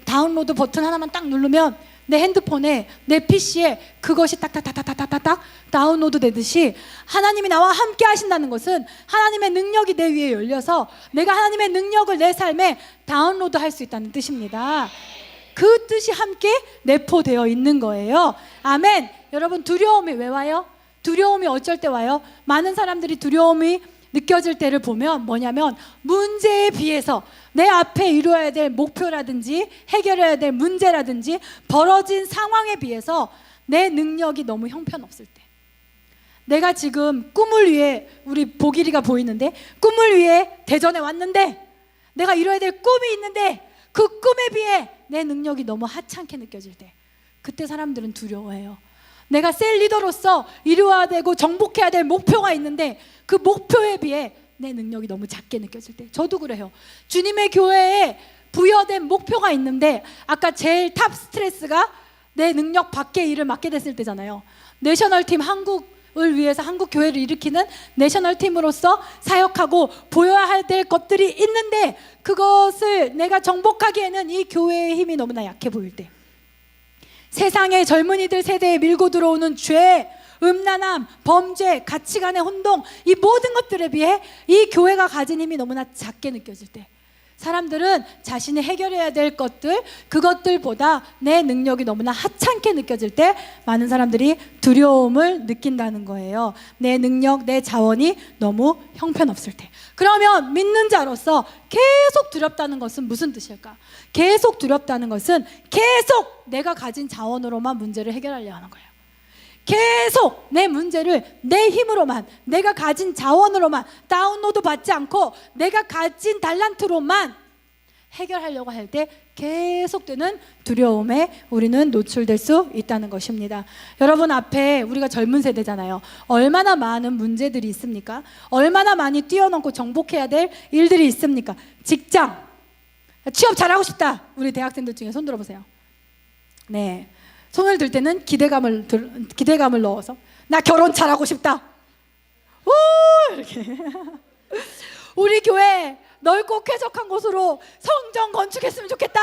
다운로드 버튼 하나만 딱 누르면 내 핸드폰에, 내 PC에 그것이 딱딱딱딱딱딱 다운로드 되듯이, 하나님이 나와 함께 하신다는 것은 하나님의 능력이 내 위에 열려서 내가 하나님의 능력을 내 삶에 다운로드 할 수 있다는 뜻입니다. 그 뜻이 함께 내포되어 있는 거예요. 아멘. 여러분, 두려움이 왜 와요? 두려움이 어쩔 때 와요? 많은 사람들이 두려움이 느껴질 때를 보면 뭐냐면, 문제에 비해서 내 앞에 이루어야 될 목표라든지 해결해야 될 문제라든지 벌어진 상황에 비해서 내 능력이 너무 형편없을 때, 내가 지금 꿈을 위해, 우리 보길이가 보이는데 꿈을 위해 대전에 왔는데 내가 이뤄야 될 꿈이 있는데 그 꿈에 비해 내 능력이 너무 하찮게 느껴질 때, 그때 사람들은 두려워해요. 내가 셀 리더로서 이루어야 되고 정복해야 될 목표가 있는데 그 목표에 비해 내 능력이 너무 작게 느껴질 때, 저도 그래요. 주님의 교회에 부여된 목표가 있는데 아까 제일 탑 스트레스가 내 능력 밖의 일을 맡게 됐을 때잖아요. 내셔널팀 한국을 위해서 한국 교회를 일으키는 내셔널팀으로서 사역하고 보여야 될 것들이 있는데 그것을 내가 정복하기에는 이 교회의 힘이 너무나 약해 보일 때, 세상의 젊은이들 세대에 밀고 들어오는 죄, 음란함, 범죄, 가치관의 혼동, 이 모든 것들에 비해 이 교회가 가진 힘이 너무나 작게 느껴질 때, 사람들은 자신이 해결해야 될 것들, 그것들보다 내 능력이 너무나 하찮게 느껴질 때 많은 사람들이 두려움을 느낀다는 거예요. 내 능력, 내 자원이 너무 형편없을 때. 그러면 믿는 자로서 계속 두렵다는 것은 무슨 뜻일까? 계속 두렵다는 것은 계속 내가 가진 자원으로만 문제를 해결하려 하는 거예요. 계속 내 문제를 내 힘으로만, 내가 가진 자원으로만, 다운로드 받지 않고 내가 가진 달란트로만 해결하려고 할 때 계속되는 두려움에 우리는 노출될 수 있다는 것입니다. 여러분 앞에 우리가 젊은 세대잖아요. 얼마나 많은 문제들이 있습니까? 얼마나 많이 뛰어넘고 정복해야 될 일들이 있습니까? 직장, 취업 잘하고 싶다. 우리 대학생들 중에 손 들어보세요. 네, 손을 들 때는 기대감을 넣어서 나 결혼 잘하고 싶다. 오, 이렇게. 우리 교회 넓고 쾌적한 곳으로 성전 건축했으면 좋겠다.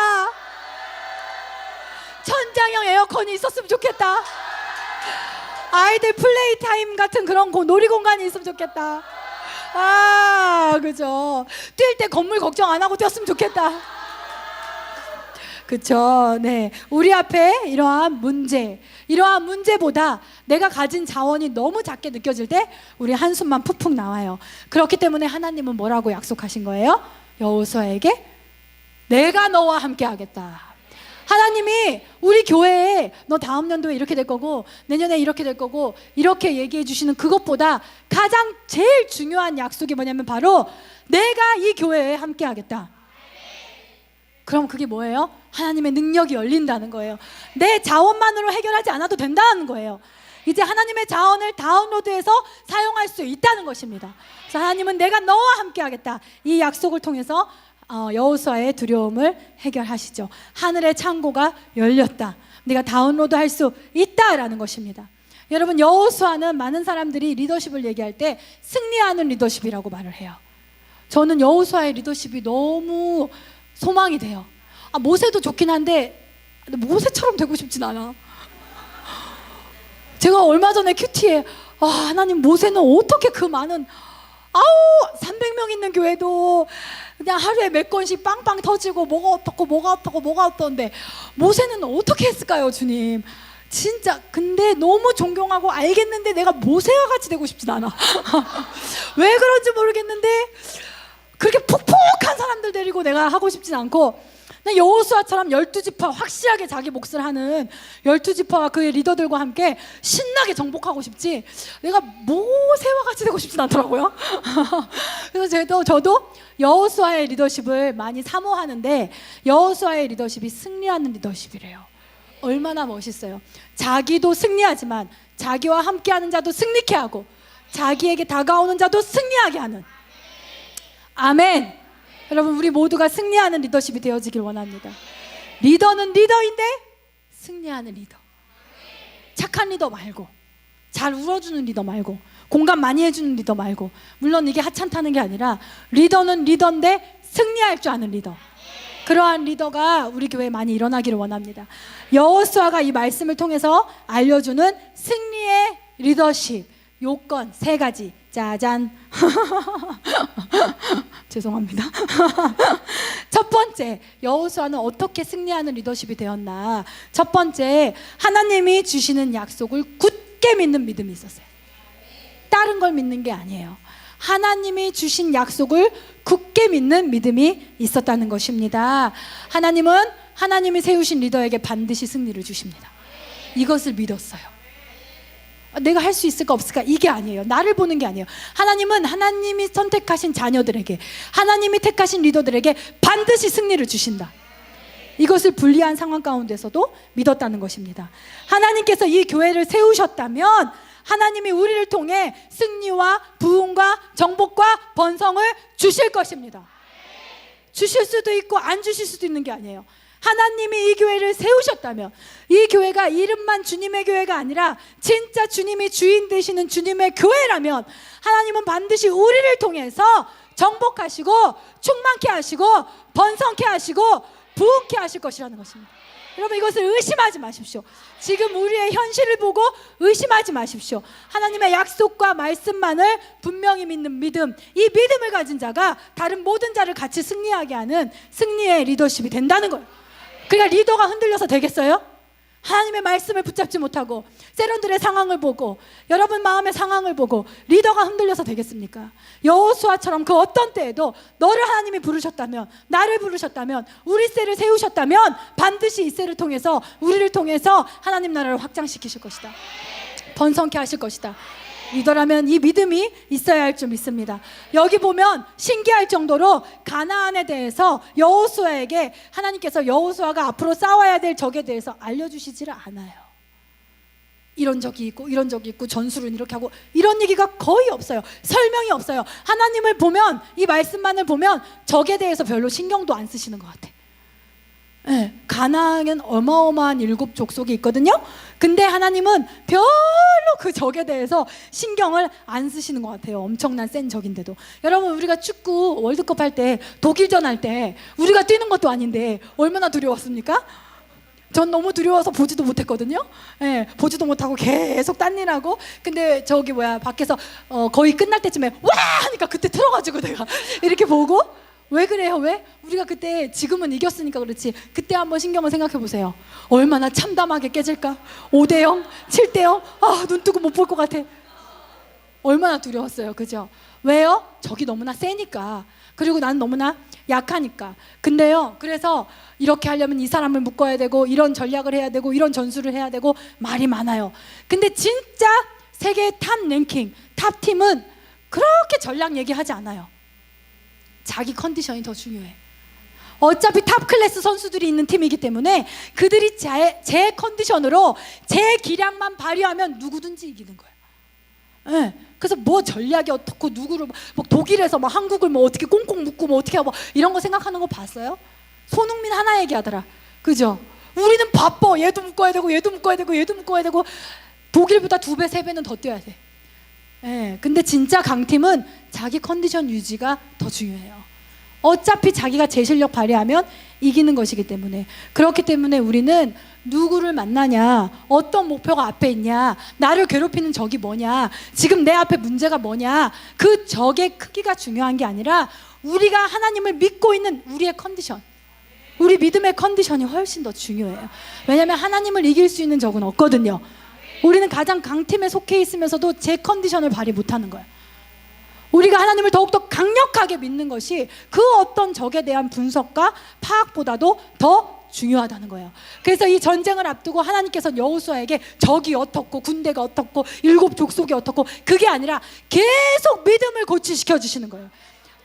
천장형 에어컨이 있었으면 좋겠다. 아이들 플레이 타임 같은 그런 놀이공간이 있으면 좋겠다. 아, 그죠. 뛸 때 건물 걱정 안 하고 뛰었으면 좋겠다. 그쵸. 네. 우리 앞에 이러한 문제보다 내가 가진 자원이 너무 작게 느껴질 때 우리 한숨만 푹푹 나와요. 그렇기 때문에 하나님은 뭐라고 약속하신 거예요? 여호수아에게 내가 너와 함께 하겠다. 하나님이 우리 교회에 너 다음 연도에 이렇게 될 거고 내년에 이렇게 될 거고 이렇게 얘기해 주시는 그것보다 가장 제일 중요한 약속이 뭐냐면 바로 내가 이 교회에 함께 하겠다. 그럼 그게 뭐예요? 하나님의 능력이 열린다는 거예요. 내 자원만으로 해결하지 않아도 된다는 거예요. 이제 하나님의 자원을 다운로드해서 사용할 수 있다는 것입니다. 그래서 하나님은 내가 너와 함께 하겠다. 이 약속을 통해서 여호수아의 두려움을 해결하시죠. 하늘의 창고가 열렸다. 네가 다운로드할 수 있다라는 것입니다. 여러분, 여호수아는 많은 사람들이 리더십을 얘기할 때 승리하는 리더십이라고 말을 해요. 저는 여호수아의 리더십이 너무 소망이 돼요. 모세도 좋긴 한데 모세처럼 되고 싶진 않아. 제가 얼마 전에 큐티에 하나님, 모세는 어떻게 그 많은 300명 있는 교회도 그냥 하루에 몇 건씩 빵빵 터지고 뭐가 어떻던데 모세는 어떻게 했을까요, 주님? 진짜 근데 너무 존경하고 알겠는데 내가 모세와 같이 되고 싶진 않아. 왜 그런지 모르겠는데 그렇게 푹푹한 사람들 데리고 내가 하고 싶진 않고, 여호수아처럼 12지파 확실하게 자기 몫을 하는 12지파와 그의 리더들과 함께 신나게 정복하고 싶지, 내가 모세와 같이 되고 싶진 않더라고요. 그래서 저도 여호수아의 리더십을 많이 사모하는데 여호수아의 리더십이 승리하는 리더십이래요. 얼마나 멋있어요. 자기도 승리하지만 자기와 함께하는 자도 승리케 하고 자기에게 다가오는 자도 승리하게 하는. 아멘. 여러분, 우리 모두가 승리하는 리더십이 되어지길 원합니다. 리더는 리더인데 승리하는 리더. 착한 리더 말고, 잘 울어주는 리더 말고, 공감 많이 해주는 리더 말고. 물론 이게 하찮다는 게 아니라 리더는 리더인데 승리할 줄 아는 리더. 그러한 리더가 우리 교회에 많이 일어나기를 원합니다. 여호수아가 이 말씀을 통해서 알려주는 승리의 리더십 요건 3가지. 짜잔. 죄송합니다. 첫 번째, 여호수아는 어떻게 승리하는 리더십이 되었나? 첫 번째, 하나님이 주시는 약속을 굳게 믿는 믿음이 있었어요. 다른 걸 믿는 게 아니에요. 하나님이 주신 약속을 굳게 믿는 믿음이 있었다는 것입니다. 하나님은 하나님이 세우신 리더에게 반드시 승리를 주십니다. 이것을 믿었어요. 내가 할 수 있을까 없을까 이게 아니에요. 나를 보는 게 아니에요. 하나님은 하나님이 선택하신 자녀들에게, 하나님이 택하신 리더들에게 반드시 승리를 주신다. 이것을 불리한 상황 가운데서도 믿었다는 것입니다. 하나님께서 이 교회를 세우셨다면 하나님이 우리를 통해 승리와 부흥과 정복과 번성을 주실 것입니다. 주실 수도 있고 안 주실 수도 있는 게 아니에요. 하나님이 이 교회를 세우셨다면, 이 교회가 이름만 주님의 교회가 아니라 진짜 주님이 주인 되시는 주님의 교회라면 하나님은 반드시 우리를 통해서 정복하시고 충만케 하시고 번성케 하시고 부흥케 하실 것이라는 것입니다. 여러분, 이것을 의심하지 마십시오. 지금 우리의 현실을 보고 의심하지 마십시오. 하나님의 약속과 말씀만을 분명히 믿는 믿음, 이 믿음을 가진 자가 다른 모든 자를 같이 승리하게 하는 승리의 리더십이 된다는 거예요. 그러니까 리더가 흔들려서 되겠어요? 하나님의 말씀을 붙잡지 못하고 세련들의 상황을 보고 여러분 마음의 상황을 보고 리더가 흔들려서 되겠습니까? 여호수아처럼 그 어떤 때에도 너를 하나님이 부르셨다면, 나를 부르셨다면, 우리 셀을 세우셨다면 반드시 이 셀을 통해서, 우리를 통해서 하나님 나라를 확장시키실 것이다. 번성케 하실 것이다. 리더라면 이 믿음이 있어야 할 줄 믿습니다. 여기 보면 신기할 정도로 가나안에 대해서 여호수아에게 하나님께서 여호수아가 앞으로 싸워야 될 적에 대해서 알려주시지를 않아요. 이런 적이 있고 이런 적이 있고 전술은 이렇게 하고 이런 얘기가 거의 없어요. 설명이 없어요. 하나님을 보면, 이 말씀만을 보면 적에 대해서 별로 신경도 안 쓰시는 것 같아. 네, 가나안은 어마어마한 7 족속이 있거든요. 근데 하나님은 별로 그 적에 대해서 신경을 안 쓰시는 것 같아요. 엄청난 센 적인데도. 여러분, 우리가 축구 월드컵 할 때, 독일전 할 때 우리가 뛰는 것도 아닌데 얼마나 두려웠습니까? 전 너무 두려워서 보지도 못했거든요. 네, 보지도 못하고 계속 딴 일하고. 근데 저기 밖에서 거의 끝날 때쯤에 와! 하니까 그때 틀어가지고 내가 이렇게 보고. 왜 그래요? 왜? 우리가 그때, 지금은 이겼으니까 그렇지, 그때 한번 신경을 생각해 보세요. 얼마나 참담하게 깨질까? 5대0, 7대0, 눈 뜨고 못 볼 것 같아. 얼마나 두려웠어요. 그죠? 왜요? 적이 너무나 세니까. 그리고 난 너무나 약하니까. 근데요, 그래서 이렇게 하려면 이 사람을 묶어야 되고, 이런 전략을 해야 되고, 이런 전술을 해야 되고, 말이 많아요. 근데 진짜 세계 탑 랭킹, 탑 팀은 그렇게 전략 얘기하지 않아요. 자기 컨디션이 더 중요해. 어차피 탑 클래스 선수들이 있는 팀이기 때문에 그들이 제 컨디션으로 제 기량만 발휘하면 누구든지 이기는 거예요. 네. 그래서 뭐 전략이 어떻고 누구를 뭐 독일에서 뭐 한국을 뭐 어떻게 꽁꽁 묶고 뭐 어떻게 하고 이런 거 생각하는 거 봤어요? 손흥민 하나 얘기하더라. 그죠? 우리는 바빠. 얘도 묶어야 되고 얘도 묶어야 되고 얘도 묶어야 되고 독일보다 2배 3배는 더 뛰어야 돼. 네, 근데 진짜 강팀은 자기 컨디션 유지가 더 중요해요. 어차피 자기가 제 실력 발휘하면 이기는 것이기 때문에. 그렇기 때문에 우리는 누구를 만나냐, 어떤 목표가 앞에 있냐, 나를 괴롭히는 적이 뭐냐, 지금 내 앞에 문제가 뭐냐, 그 적의 크기가 중요한 게 아니라 우리가 하나님을 믿고 있는 우리의 컨디션, 우리 믿음의 컨디션이 훨씬 더 중요해요. 왜냐하면 하나님을 이길 수 있는 적은 없거든요. 우리는 가장 강팀에 속해 있으면서도 제 컨디션을 발휘 못하는 거야. 우리가 하나님을 더욱더 강력하게 믿는 것이 그 어떤 적에 대한 분석과 파악보다도 더 중요하다는 거예요. 그래서 이 전쟁을 앞두고 하나님께서는 여호수아에게 적이 어떻고 군대가 어떻고 7 족속이 어떻고, 그게 아니라 계속 믿음을 고취시켜 주시는 거예요.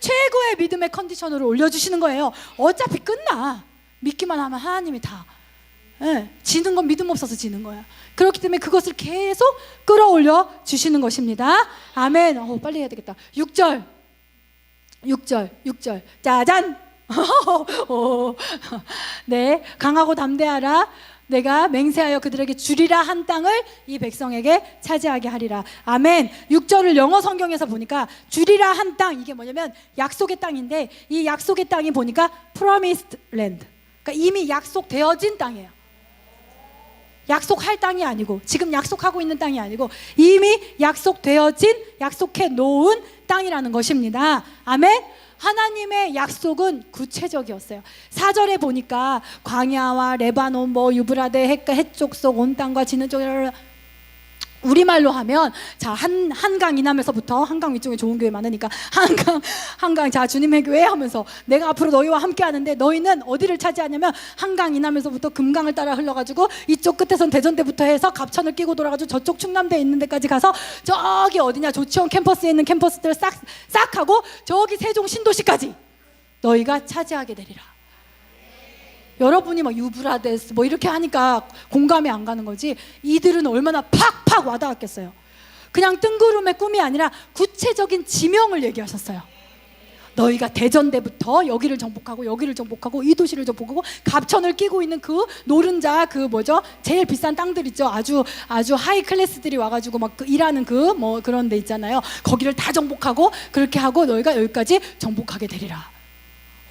최고의 믿음의 컨디션으로 올려주시는 거예요. 어차피 끝나. 믿기만 하면 하나님이 다. 네, 지는 건 믿음 없어서 지는 거야. 그렇기 때문에 그것을 계속 끌어올려 주시는 것입니다. 아멘. 빨리 해야 되겠다. 6절 짜잔. 네, 강하고 담대하라. 내가 맹세하여 그들에게 주리라 한 땅을 이 백성에게 차지하게 하리라. 아멘. 6절을 영어 성경에서 보니까 주리라 한 땅, 이게 뭐냐면 약속의 땅인데, 이 약속의 땅이 보니까 promised land, 그러니까 이미 약속되어진 땅이에요. 약속할 땅이 아니고, 지금 약속하고 있는 땅이 아니고 이미 약속되어진, 약속해 놓은 땅이라는 것입니다. 아멘. 하나님의 약속은 구체적이었어요. 4절에 보니까 광야와 레바논, 뭐 유브라데, 헷족속, 온 땅과 지는 쪽, 우리말로 하면, 자, 한강 이남에서부터, 한강 위쪽에 좋은 교회 많으니까 한강 자 주님의 교회 하면서 내가 앞으로 너희와 함께 하는데 너희는 어디를 차지하냐면 한강 이남에서부터 금강을 따라 흘러가지고 이쪽 끝에선 대전대부터 해서 갑천을 끼고 돌아가지고 저쪽 충남대에 있는 데까지 가서 저기 어디냐 조치원 캠퍼스에 있는 캠퍼스들을 싹 하고 저기 세종 신도시까지 너희가 차지하게 되리라. 여러분이 막 유브라데스 뭐 이렇게 하니까 공감이 안 가는 거지, 이들은 얼마나 팍팍 와닿았겠어요. 그냥 뜬구름의 꿈이 아니라 구체적인 지명을 얘기하셨어요. 너희가 대전대부터 여기를 정복하고 여기를 정복하고 이 도시를 정복하고 갑천을 끼고 있는 그 노른자 그 뭐죠? 제일 비싼 땅들 있죠. 아주 하이 클래스들이 와가지고 막 일하는 그 뭐 그런 데 있잖아요. 거기를 다 정복하고 그렇게 하고 너희가 여기까지 정복하게 되리라.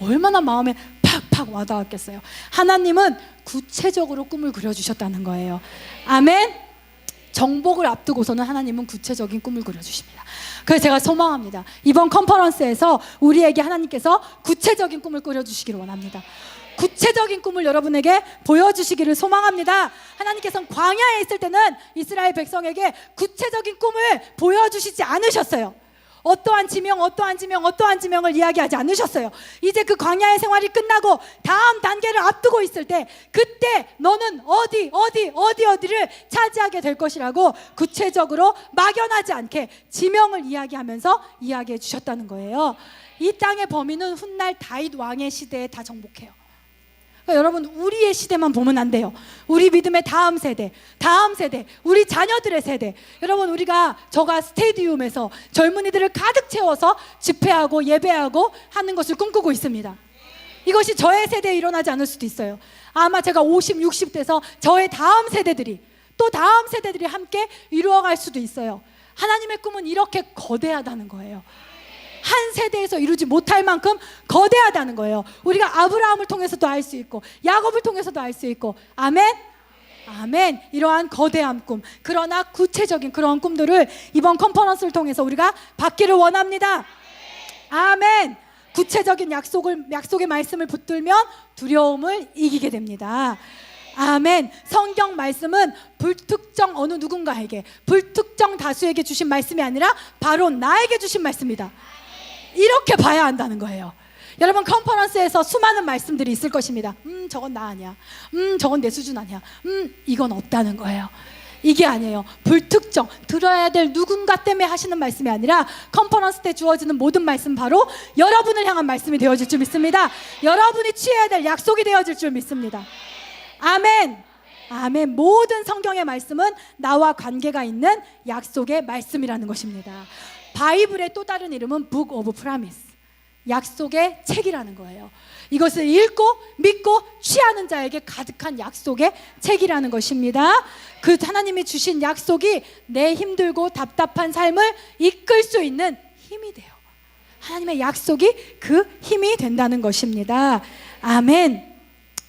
얼마나 마음에 팍팍 와닿았겠어요. 하나님은 구체적으로 꿈을 그려주셨다는 거예요. 아멘. 정복을 앞두고서는 하나님은 구체적인 꿈을 그려주십니다. 그래서 제가 소망합니다. 이번 컨퍼런스에서 우리에게 하나님께서 구체적인 꿈을 그려주시기를 원합니다. 구체적인 꿈을 여러분에게 보여주시기를 소망합니다. 하나님께서는 광야에 있을 때는 이스라엘 백성에게 구체적인 꿈을 보여주시지 않으셨어요. 어떠한 지명을 이야기하지 않으셨어요. 이제 그 광야의 생활이 끝나고 다음 단계를 앞두고 있을 때, 그때 너는 어디를 차지하게 될 것이라고 구체적으로 막연하지 않게 지명을 이야기하면서 이야기해 주셨다는 거예요. 이 땅의 범위는 훗날 다윗 왕의 시대에 다 정복해요. 그러니까 여러분, 우리의 시대만 보면 안 돼요. 우리 믿음의 다음 세대, 우리 자녀들의 세대. 여러분, 저가 스테디움에서 젊은이들을 가득 채워서 집회하고 예배하고 하는 것을 꿈꾸고 있습니다. 이것이 저의 세대에 일어나지 않을 수도 있어요. 아마 제가 50, 60 돼서 저의 다음 세대들이, 또 다음 세대들이 함께 이루어갈 수도 있어요. 하나님의 꿈은 이렇게 거대하다는 거예요. 한 세대에서 이루지 못할 만큼 거대하다는 거예요. 우리가 아브라함을 통해서도 알 수 있고 야곱을 통해서도 알 수 있고, 아멘? 아멘. 이러한 거대한 꿈, 그러나 구체적인 그런 꿈들을 이번 컨퍼런스를 통해서 우리가 받기를 원합니다. 아멘. 구체적인 약속의 말씀을 붙들면 두려움을 이기게 됩니다. 아멘. 성경 말씀은 불특정 어느 누군가에게, 불특정 다수에게 주신 말씀이 아니라 바로 나에게 주신 말씀이다. 이렇게 봐야 한다는 거예요. 여러분, 컨퍼런스에서 수많은 말씀들이 있을 것입니다. 저건 나 아니야. 저건 내 수준 아니야. 이건 없다는 거예요. 이게 아니에요. 불특정, 들어야 될 누군가 때문에 하시는 말씀이 아니라 컨퍼런스 때 주어지는 모든 말씀, 바로 여러분을 향한 말씀이 되어질 줄 믿습니다. 여러분이 취해야 될 약속이 되어질 줄 믿습니다. 아멘. 아멘. 모든 성경의 말씀은 나와 관계가 있는 약속의 말씀이라는 것입니다. 바이블의 또 다른 이름은 Book of Promise, 약속의 책이라는 거예요. 이것을 읽고 믿고 취하는 자에게 가득한 약속의 책이라는 것입니다. 그 하나님이 주신 약속이 내 힘들고 답답한 삶을 이끌 수 있는 힘이 돼요. 하나님의 약속이 그 힘이 된다는 것입니다. 아멘.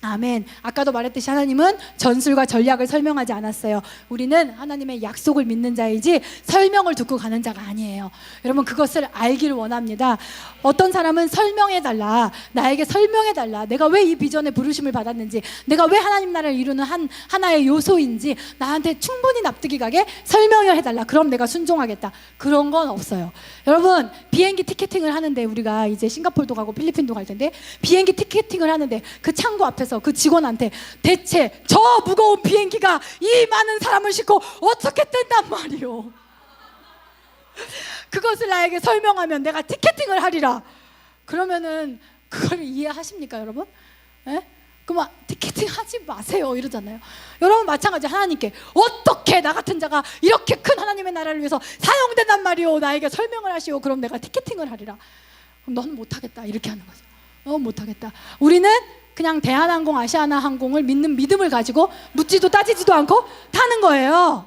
아멘. 아까도 말했듯이 하나님은 전술과 전략을 설명하지 않았어요. 우리는 하나님의 약속을 믿는 자이지 설명을 듣고 가는 자가 아니에요. 여러분, 그것을 알기를 원합니다. 어떤 사람은 설명해달라, 나에게 설명해달라, 내가 왜 이 비전에 부르심을 받았는지, 내가 왜 하나님 나라를 이루는 하나의 요소인지 나한테 충분히 납득이 가게 설명을 해달라. 그럼 내가 순종하겠다. 그런 건 없어요. 여러분, 비행기 티켓팅을 하는데, 우리가 이제 싱가포르도 가고 필리핀도 갈 텐데, 비행기 티켓팅을 하는데 그 창구 앞에서 그 직원한테 대체 저 무거운 비행기가 이 많은 사람을 싣고 어떻게 뜬단 말이오. 그것을 나에게 설명하면 내가 티켓팅을 하리라. 그러면은 그걸 이해하십니까, 여러분? 예? 그럼 티켓팅 하지 마세요 이러잖아요. 여러분, 마찬가지 하나님께 어떻게 나 같은 자가 이렇게 큰 하나님의 나라를 위해서 사용된단 말이오. 나에게 설명을 하시오. 그럼 내가 티켓팅을 하리라. 그럼 너는 못하겠다 이렇게 하는 거죠. 너는 못하겠다. 우리는 그냥 대한항공, 아시아나항공을 믿는 믿음을 가지고 묻지도 따지지도 않고 타는 거예요.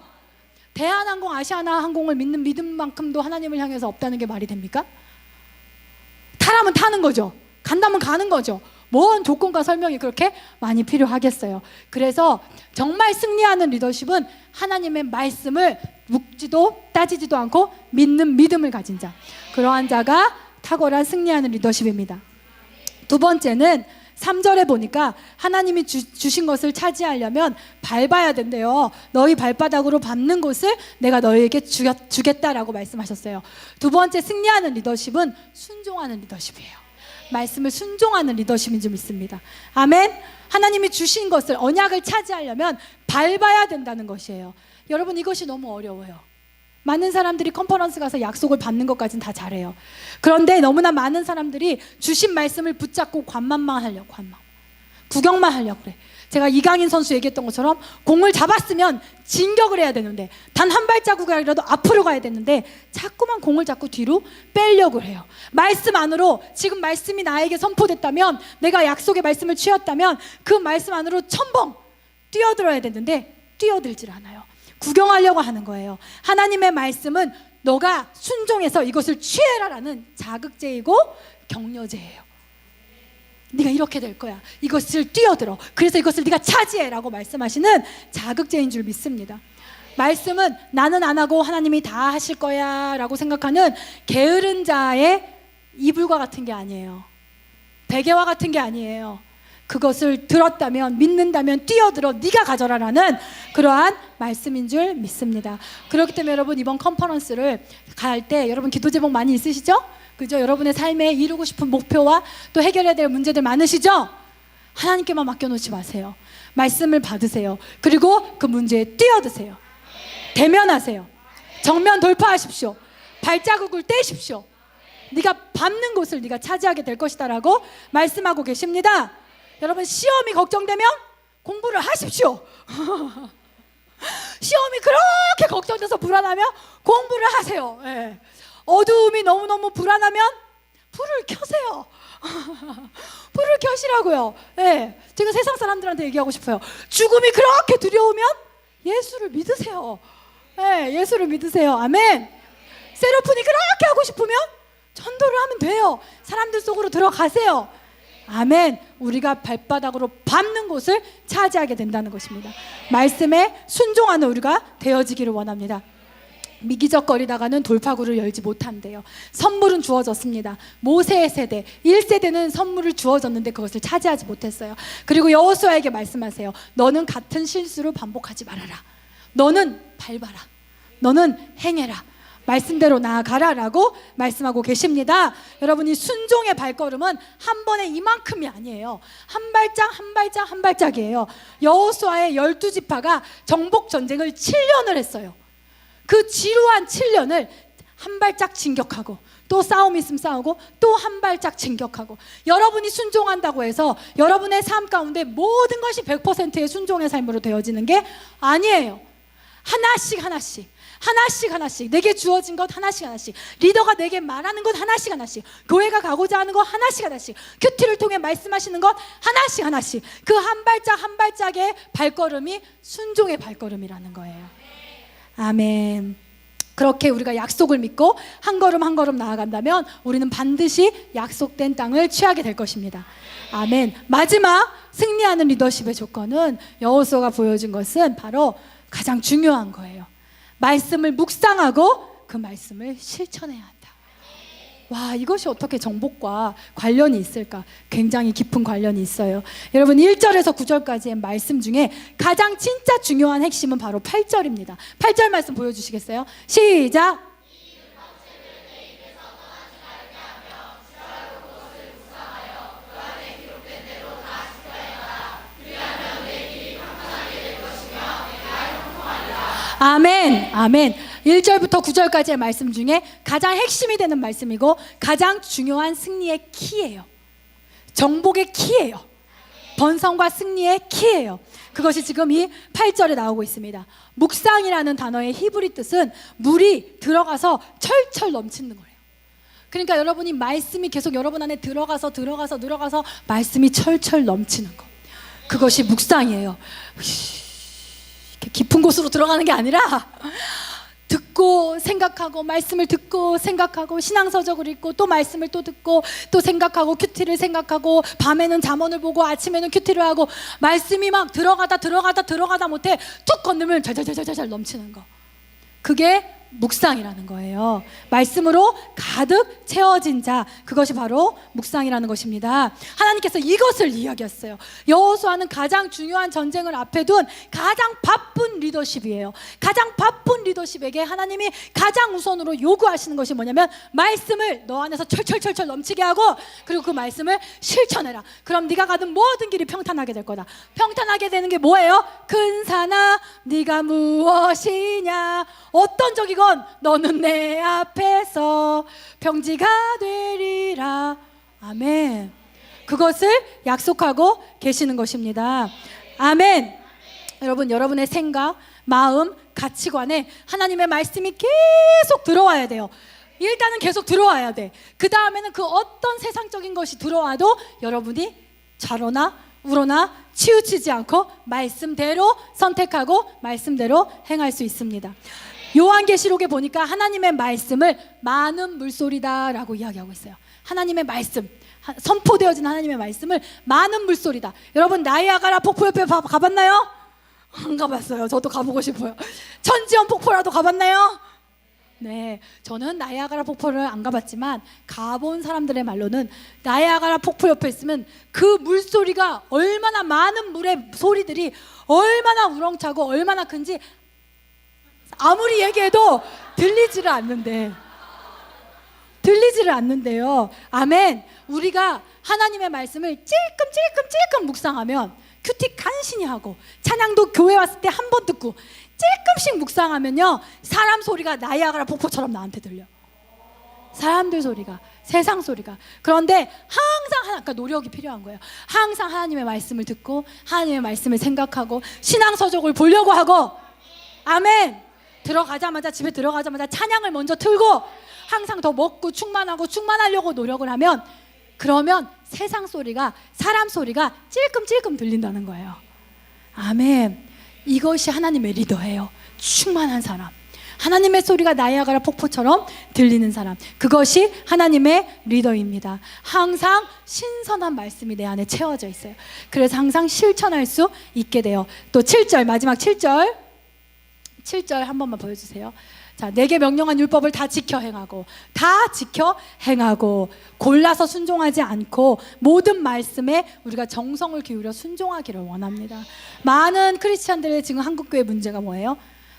대한항공, 아시아나항공을 믿는 믿음만큼도 하나님을 향해서 없다는 게 말이 됩니까? 타라면 타는 거죠. 간다면 가는 거죠. 뭔 조건과 설명이 그렇게 많이 필요하겠어요. 그래서 정말 승리하는 리더십은 하나님의 말씀을 묻지도 따지지도 않고 믿는 믿음을 가진 자, 그러한 자가 탁월한 승리하는 리더십입니다. 두 번째는 3절에 보니까 하나님이 주신 것을 차지하려면 밟아야 된대요. 너희 발바닥으로 밟는 곳을 내가 너희에게 주겠다라고 말씀하셨어요. 두 번째 승리하는 리더십은 순종하는 리더십이에요. 말씀을 순종하는 리더십인 줄 믿습니다. 아멘. 하나님이 주신 것을, 언약을 차지하려면 밟아야 된다는 것이에요. 여러분, 이것이 너무 어려워요. 많은 사람들이 컨퍼런스 가서 약속을 받는 것까지는 다 잘해요. 그런데 너무나 많은 사람들이 주신 말씀을 붙잡고 관망만 하려고, 구경만 하려고 그래. 제가 이강인 선수 얘기했던 것처럼 공을 잡았으면 진격을 해야 되는데 단 한 발자국이라도 앞으로 가야 되는데 자꾸만 공을 잡고 뒤로 빼려고 해요. 말씀 안으로, 지금 말씀이 나에게 선포됐다면, 내가 약속의 말씀을 취했다면 그 말씀 안으로 첨벙 뛰어들어야 되는데 뛰어들질 않아요. 구경하려고 하는 거예요. 하나님의 말씀은 너가 순종해서 이것을 취해라라는 자극제이고 격려제예요. 네가 이렇게 될 거야. 이것을 뛰어들어. 그래서 이것을 네가 차지해라고 말씀하시는 자극제인 줄 믿습니다. 말씀은 나는 안 하고 하나님이 다 하실 거야 라고 생각하는 게으른 자의 이불과 같은 게 아니에요. 베개와 같은 게 아니에요. 그것을 들었다면, 믿는다면 뛰어들어 네가 가져라라는 그러한 말씀인 줄 믿습니다. 그렇기 때문에 여러분, 이번 컨퍼런스를 갈 때 여러분 기도 제목 많이 있으시죠? 그죠? 여러분의 삶에 이루고 싶은 목표와 또 해결해야 될 문제들 많으시죠? 하나님께만 맡겨놓지 마세요. 말씀을 받으세요. 그리고 그 문제에 뛰어드세요. 대면하세요. 정면 돌파하십시오. 발자국을 떼십시오. 네가 밟는 곳을 네가 차지하게 될 것이다 라고 말씀하고 계십니다. 여러분, 시험이 걱정되면 공부를 하십시오. 시험이 그렇게 걱정돼서 불안하면 공부를 하세요. 예. 어두움이 너무너무 불안하면 불을 켜세요. 불을 켜시라고요. 예. 제가 세상 사람들한테 얘기하고 싶어요. 죽음이 그렇게 두려우면 예수를 믿으세요. 예. 예수를 믿으세요. 아멘. 세로폰이 그렇게 하고 싶으면 전도를 하면 돼요. 사람들 속으로 들어가세요. 아멘. 우리가 발바닥으로 밟는 곳을 차지하게 된다는 것입니다. 말씀에 순종하는 우리가 되어지기를 원합니다. 미기적거리다가는 돌파구를 열지 못한대요. 선물은 주어졌습니다. 모세의 세대 1세대는 선물을 주어졌는데 그것을 차지하지 못했어요. 그리고 여호수아에게 말씀하세요. 너는 같은 실수를 반복하지 말아라. 너는 밟아라. 너는 행해라. 말씀대로 나아가라 라고 말씀하고 계십니다. 여러분이 순종의 발걸음은 한 번에 이만큼이 아니에요. 한 발짝 한 발짝 한 발짝이에요. 여호수아의 12지파가 정복전쟁을 7년을 했어요. 그 지루한 7년을 한 발짝 진격하고 또 싸움 있으면 싸우고 또 한 발짝 진격하고, 여러분이 순종한다고 해서 여러분의 삶 가운데 모든 것이 100%의 순종의 삶으로 되어지는 게 아니에요. 하나씩 하나씩 하나씩 하나씩 내게 주어진 것 하나씩 하나씩, 리더가 내게 말하는 것 하나씩 하나씩, 교회가 가고자 하는 것 하나씩 하나씩, 큐티를 통해 말씀하시는 것 하나씩 하나씩, 그 한 발짝 한 발짝의 발걸음이 순종의 발걸음이라는 거예요. 아멘. 그렇게 우리가 약속을 믿고 한 걸음 한 걸음 나아간다면 우리는 반드시 약속된 땅을 취하게 될 것입니다. 아멘. 마지막 승리하는 리더십의 조건은 여호수아가 보여준 것은 바로 가장 중요한 거예요. 말씀을 묵상하고 그 말씀을 실천해야 한다. 와, 이것이 어떻게 정복과 관련이 있을까? 굉장히 깊은 관련이 있어요. 여러분, 1절에서 9절까지의 말씀 중에 가장 진짜 중요한 핵심은 바로 8절입니다. 8절 말씀 보여주시겠어요? 시작! 아멘, 아멘. 1절부터 9절까지의 말씀 중에 가장 핵심이 되는 말씀이고 가장 중요한 승리의 키예요. 정복의 키예요. 번성과 승리의 키예요. 그것이 지금 이 8절에 나오고 있습니다. 묵상이라는 단어의 히브리 뜻은 물이 들어가서 철철 넘치는 거예요. 그러니까 여러분이 말씀이 계속 여러분 안에 들어가서 말씀이 철철 넘치는 거, 그것이 묵상이에요. 깊은 곳으로 들어가는 게 아니라 듣고 생각하고, 말씀을 듣고 생각하고, 신앙서적을 읽고 또 말씀을 또 듣고 또 생각하고, 큐티를 생각하고, 밤에는 잠언을 보고 아침에는 큐티를 하고, 말씀이 막 들어가다 못해 툭 건너면 잘잘잘잘잘 넘치는 거, 그게 묵상이라는 거예요. 말씀으로 가득 채워진 자, 그것이 바로 묵상이라는 것입니다. 하나님께서 이것을 이야기했어요. 여호수아는 가장 중요한 전쟁을 앞에 둔 가장 바쁜 리더십이에요. 가장 바쁜 리더십에게 하나님이 가장 우선으로 요구하시는 것이 뭐냐면 말씀을 너 안에서 철철철철 넘치게 하고, 그리고 그 말씀을 실천해라. 그럼 네가 가는 모든 길이 평탄하게 될 거다. 평탄하게 되는 게 뭐예요? 큰 산아 네가 무엇이냐, 어떤 적이건 너는 내 앞에서 평지가 되리라. 아멘. 그것을 약속하고 계시는 것입니다. 아멘. 여러분, 여러분의 생각, 마음, 가치관에 하나님의 말씀이 계속 들어와야 돼요. 일단은 계속 들어와야 돼. 그 다음에는 그 어떤 세상적인 것이 들어와도 여러분이 좌로나 우로나 치우치지 않고 말씀대로 선택하고 말씀대로 행할 수 있습니다. 요한계시록에 보니까 하나님의 말씀을 많은 물소리다라고 이야기하고 있어요. 하나님의 말씀, 선포되어진 하나님의 말씀을 많은 물소리다. 여러분, 나이아가라 폭포 옆에 가봤나요? 안 가봤어요. 저도 가보고 싶어요. 천지연 폭포라도 가봤나요? 네, 저는 나이아가라 폭포를 안 가봤지만 가본 사람들의 말로는 나이아가라 폭포 옆에 있으면 그 물소리가 얼마나 많은 물의 소리들이 얼마나 우렁차고 얼마나 큰지 아무리 얘기해도 들리지를 않는데요. 아멘. 우리가 하나님의 말씀을 찔끔 묵상하면, 큐티 간신히 하고 찬양도 교회 왔을 때 한 번 듣고 찔끔씩 묵상하면요, 사람 소리가 나이아가라 폭포처럼 나한테 들려. 사람들 소리가, 세상 소리가. 그런데 항상 그러니까 노력이 필요한 거예요. 항상 하나님의 말씀을 듣고 하나님의 말씀을 생각하고 신앙서적을 보려고 하고, 아멘. 집에 들어가자마자 찬양을 먼저 틀고 항상 더 먹고 충만하려고 노력을 하면, 그러면 세상 소리가, 사람 소리가 찔끔 들린다는 거예요. 아멘. 이것이 하나님의 리더예요. 충만한 사람, 하나님의 소리가 나이아가라 폭포처럼 들리는 사람, 그것이 하나님의 리더입니다. 항상 신선한 말씀이 내 안에 채워져 있어요. 그래서 항상 실천할 수 있게 돼요. 또 7절, 마지막 7절 한 번만 보여주세요. 자, 내게 명령한 율법을 다 지켜 행하고 골라서 순종하지 않고 모든 말씀에 우리가 정성을 기울여 순종하기를 원합니다. 많은 크리스찬들의 지금 한국교회 문제가 뭐예요?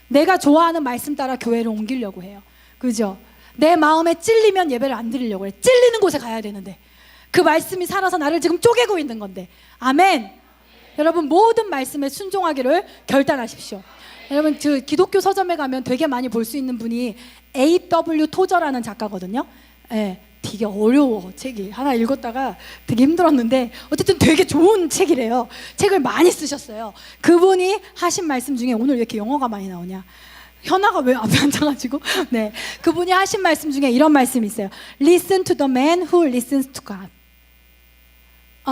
내가 좋아하는 말씀 따라 교회를 옮기려고 해요. 그죠? 내 마음에 찔리면 예배를 안 드리려고 해. 찔리는 곳에 가야 되는데 그 말씀이 살아서 나를 지금 쪼개고 있는 건데. 아멘. 여러분, 모든 말씀에 순종하기를 결단하십시오. 여러분, 그 기독교 서점에 가면 되게 많이 볼 수 있는 분이 A.W. 토저라는 작가거든요. 예, 되게 어려워, 책이. 하나 읽었다가 되게 힘들었는데 어쨌든 되게 좋은 책이래요. 책을 많이 쓰셨어요. 그분이 하신 말씀 중에, 오늘 왜 이렇게 영어가 많이 나오냐, 현아가 왜 앞에 앉아가지고 네, 그분이 하신 말씀 중에 이런 말씀이 있어요. Listen to the man who listens to God.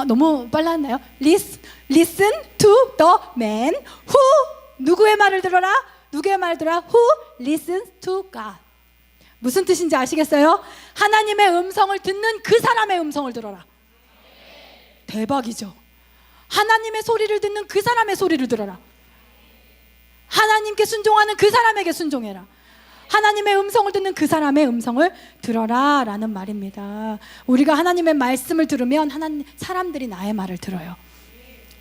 너무 빨랐나요? Listen to the man who, 누구의 말을 들어라? Who listens to God. 무슨 뜻인지 아시겠어요? 하나님의 음성을 듣는 그 사람의 음성을 들어라. 대박이죠. 하나님의 소리를 듣는 그 사람의 소리를 들어라. 하나님께 순종하는 그 사람에게 순종해라. 하나님의 음성을 듣는 그 사람의 음성을 들어라 라는 말입니다. 우리가 하나님의 말씀을 들으면 사람들이 나의 말을 들어요.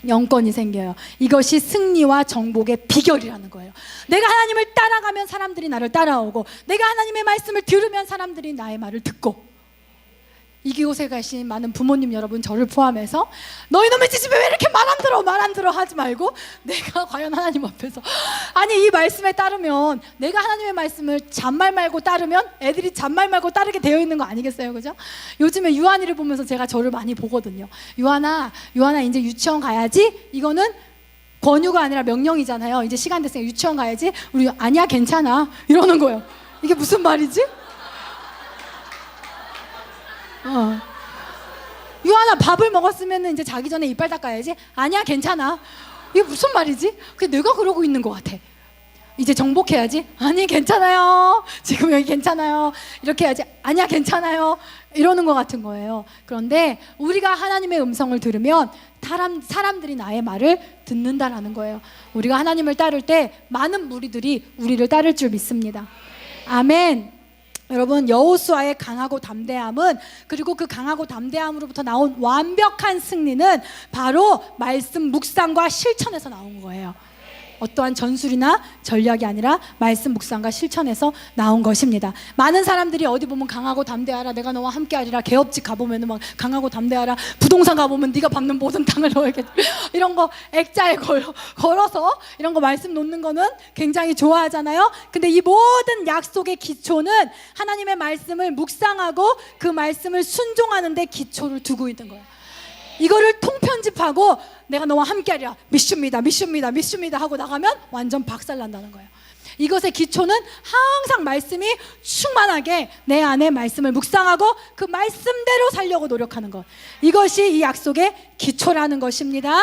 영권이 생겨요. 이것이 승리와 정복의 비결이라는 거예요. 내가 하나님을 따라가면 사람들이 나를 따라오고, 내가 하나님의 말씀을 들으면 사람들이 나의 말을 듣고. 이곳에 가신 많은 부모님 여러분, 저를 포함해서 너희놈의 지집에 왜 이렇게 말 안 들어 하지 말고, 내가 과연 하나님 앞에서, 아니, 이 말씀에 따르면, 내가 하나님의 말씀을 잔말 말고 따르면 애들이 잔말 말고 따르게 되어 있는 거 아니겠어요? 그죠? 요즘에 유한이를 보면서 제가 저를 많이 보거든요. 유한아 이제 유치원 가야지. 이거는 권유가 아니라 명령이잖아요. 이제 시간 됐으니까 유치원 가야지. 우리 아니야, 괜찮아, 이러는 거예요. 이게 무슨 말이지? 유한아, 밥을 먹었으면 이제 자기 전에 이빨 닦아야지. 아니야, 괜찮아. 이게 무슨 말이지? 그게 내가 그러고 있는 것 같아. 이제 정복해야지. 아니, 괜찮아요. 지금 여기 괜찮아요. 이렇게 해야지. 아니야, 괜찮아요. 이러는 것 같은 거예요. 그런데 우리가 하나님의 음성을 들으면 사람들이 나의 말을 듣는다라는 거예요. 우리가 하나님을 따를 때 많은 무리들이 우리를 따를 줄 믿습니다. 아멘. 여러분, 여호수아의 강하고 담대함은, 그리고 그 강하고 담대함으로부터 나온 완벽한 승리는 바로 말씀 묵상과 실천에서 나온 거예요. 어떠한 전술이나 전략이 아니라 말씀 묵상과 실천에서 나온 것입니다. 많은 사람들이 어디 보면 강하고 담대하라, 내가 너와 함께하리라, 개업직 가보면 막 강하고 담대하라, 부동산 가보면 네가 밟는 모든 땅을 너에게, 이런 거 액자에 걸어서 이런 거 말씀 놓는 거는 굉장히 좋아하잖아요. 근데 이 모든 약속의 기초는 하나님의 말씀을 묵상하고 그 말씀을 순종하는 데 기초를 두고 있는 거예요. 이거를 통편집하고 내가 너와 함께하리라, 믿습니다, 믿습니다, 믿습니다 하고 나가면 완전 박살난다는 거예요. 이것의 기초는 항상 말씀이 충만하게 내 안에 말씀을 묵상하고 그 말씀대로 살려고 노력하는 것, 이것이 이 약속의 기초라는 것입니다.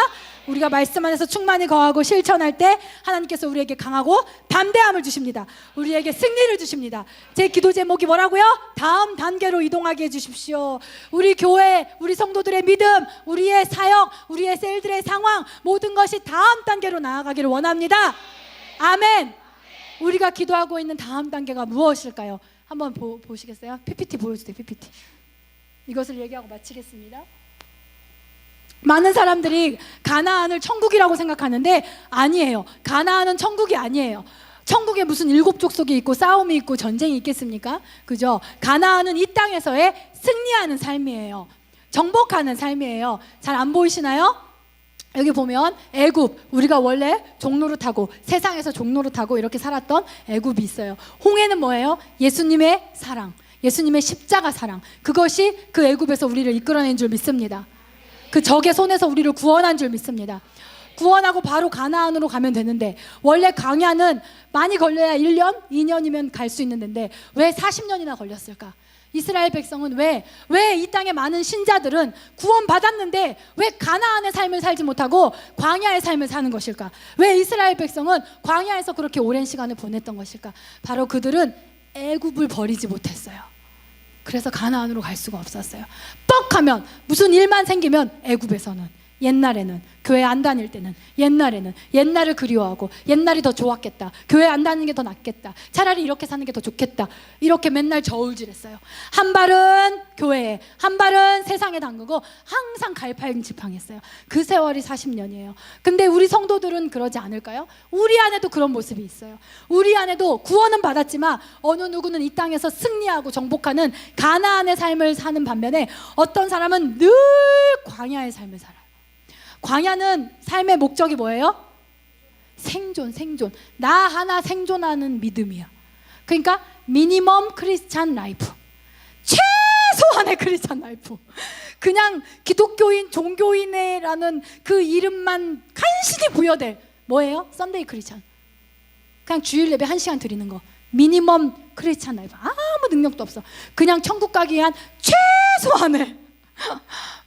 우리가 말씀 안에서 충만히 거하고 실천할 때 하나님께서 우리에게 강하고 담대함을 주십니다. 우리에게 승리를 주십니다. 제 기도 제목이 뭐라고요? 다음 단계로 이동하게 해주십시오. 우리 교회, 우리 성도들의 믿음, 우리의 사역, 우리의 셀들의 상황, 모든 것이 다음 단계로 나아가기를 원합니다. 아멘. 우리가 기도하고 있는 다음 단계가 무엇일까요? 한번 보시겠어요? PPT 보여주세요. PPT. 이것을 얘기하고 마치겠습니다. 많은 사람들이 가나안을 천국이라고 생각하는데 아니에요. 가나안은 천국이 아니에요. 천국에 무슨 일곱 족속이 있고 싸움이 있고 전쟁이 있겠습니까? 그죠? 가나안은 이 땅에서의 승리하는 삶이에요. 정복하는 삶이에요. 잘 안 보이시나요? 여기 보면 애굽, 우리가 원래 종노릇하고 세상에서 종노릇하고 이렇게 살았던 애굽이 있어요. 홍해는 뭐예요? 예수님의 사랑, 예수님의 십자가 사랑, 그것이 그 애굽에서 우리를 이끌어낸 줄 믿습니다. 그 적의 손에서 우리를 구원한 줄 믿습니다. 구원하고 바로 가나안으로 가면 되는데, 원래 광야는 많이 걸려야 1년, 2년이면 갈 수 있는 데인데 왜 40년이나 걸렸을까? 이스라엘 백성은 왜 이 땅에 많은 신자들은 구원받았는데 왜 가나안의 삶을 살지 못하고 광야의 삶을 사는 것일까? 왜 이스라엘 백성은 광야에서 그렇게 오랜 시간을 보냈던 것일까? 바로 그들은 애굽을 버리지 못했어요. 그래서 가나안으로 갈 수가 없었어요. 뻑하면 무슨 일만 생기면 애굽에서는, 옛날에는 교회 안 다닐 때는, 옛날을 그리워하고 옛날이 더 좋았겠다, 교회 안 다니는 게 더 낫겠다, 차라리 이렇게 사는 게 더 좋겠다, 이렇게 맨날 저울질했어요. 한 발은 교회에, 한 발은 세상에 담그고 항상 갈팡질팡했어요. 그 세월이 40년이에요. 근데 우리 성도들은 그러지 않을까요? 우리 안에도 그런 모습이 있어요. 우리 안에도 구원은 받았지만 어느 누구는 이 땅에서 승리하고 정복하는 가나안의 삶을 사는 반면에 어떤 사람은 늘 광야의 삶을 살아요. 광야는 삶의 목적이 뭐예요? 생존. 나 하나 생존하는 믿음이야. 그러니까 미니멈 크리스찬 라이프, 최소한의 크리스찬 라이프. 그냥 기독교인, 종교인이라는 그 이름만 간신히 부여될 뭐예요? 썬데이 크리스찬. 그냥 주일 예배 1시간 드리는 거, 미니멈 크리스찬 라이프. 아무 능력도 없어. 그냥 천국 가기 위한 최소한의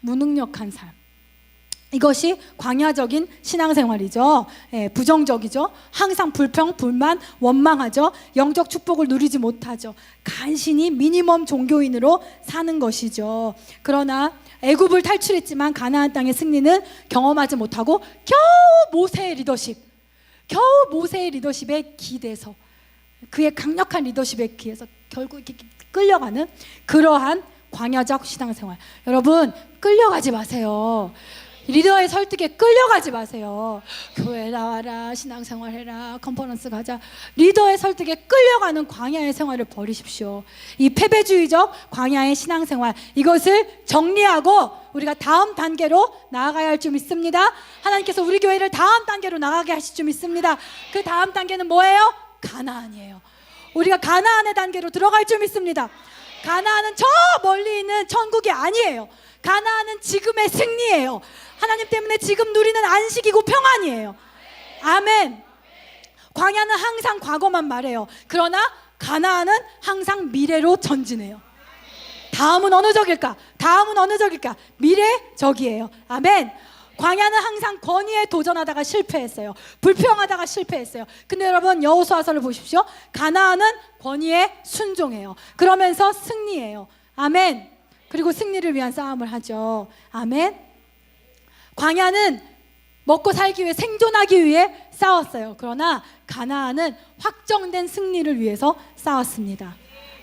무능력한 삶. 이것이 광야적인 신앙생활이죠. 부정적이죠. 항상 불평, 불만, 원망하죠. 영적 축복을 누리지 못하죠. 간신히 미니멈 종교인으로 사는 것이죠. 그러나 애굽을 탈출했지만 가나안 땅의 승리는 경험하지 못하고 겨우 모세의 리더십에 기대서, 그의 강력한 리더십에 기해서 결국 이렇게 끌려가는 그러한 광야적 신앙생활. 여러분, 끌려가지 마세요. 리더의 설득에 끌려가지 마세요. 교회 나와라, 신앙생활 해라, 컨퍼런스 가자. 리더의 설득에 끌려가는 광야의 생활을 버리십시오. 이 패배주의적 광야의 신앙생활, 이것을 정리하고 우리가 다음 단계로 나아가야 할 줄 믿습니다. 하나님께서 우리 교회를 다음 단계로 나가게 하실 줄 믿습니다. 그 다음 단계는 뭐예요? 가나안이에요. 우리가 가나안의 단계로 들어갈 줄 믿습니다. 가나안은 저 멀리 있는 천국이 아니에요. 가나안은 지금의 승리예요. 하나님 때문에 지금 누리는 안식이고 평안이에요. 아멘. 광야는 항상 과거만 말해요. 그러나 가나안은 항상 미래로 전진해요. 다음은 어느 적일까? 미래적이에요. 아멘. 광야는 항상 권위에 도전하다가 실패했어요. 불평하다가 실패했어요. 근데 여러분, 여호수아서를 보십시오. 가나안은 권위에 순종해요. 그러면서 승리해요. 아멘. 그리고 승리를 위한 싸움을 하죠. 아멘. 광야는 먹고 살기 위해, 생존하기 위해 싸웠어요. 그러나 가나안은 확정된 승리를 위해서 싸웠습니다.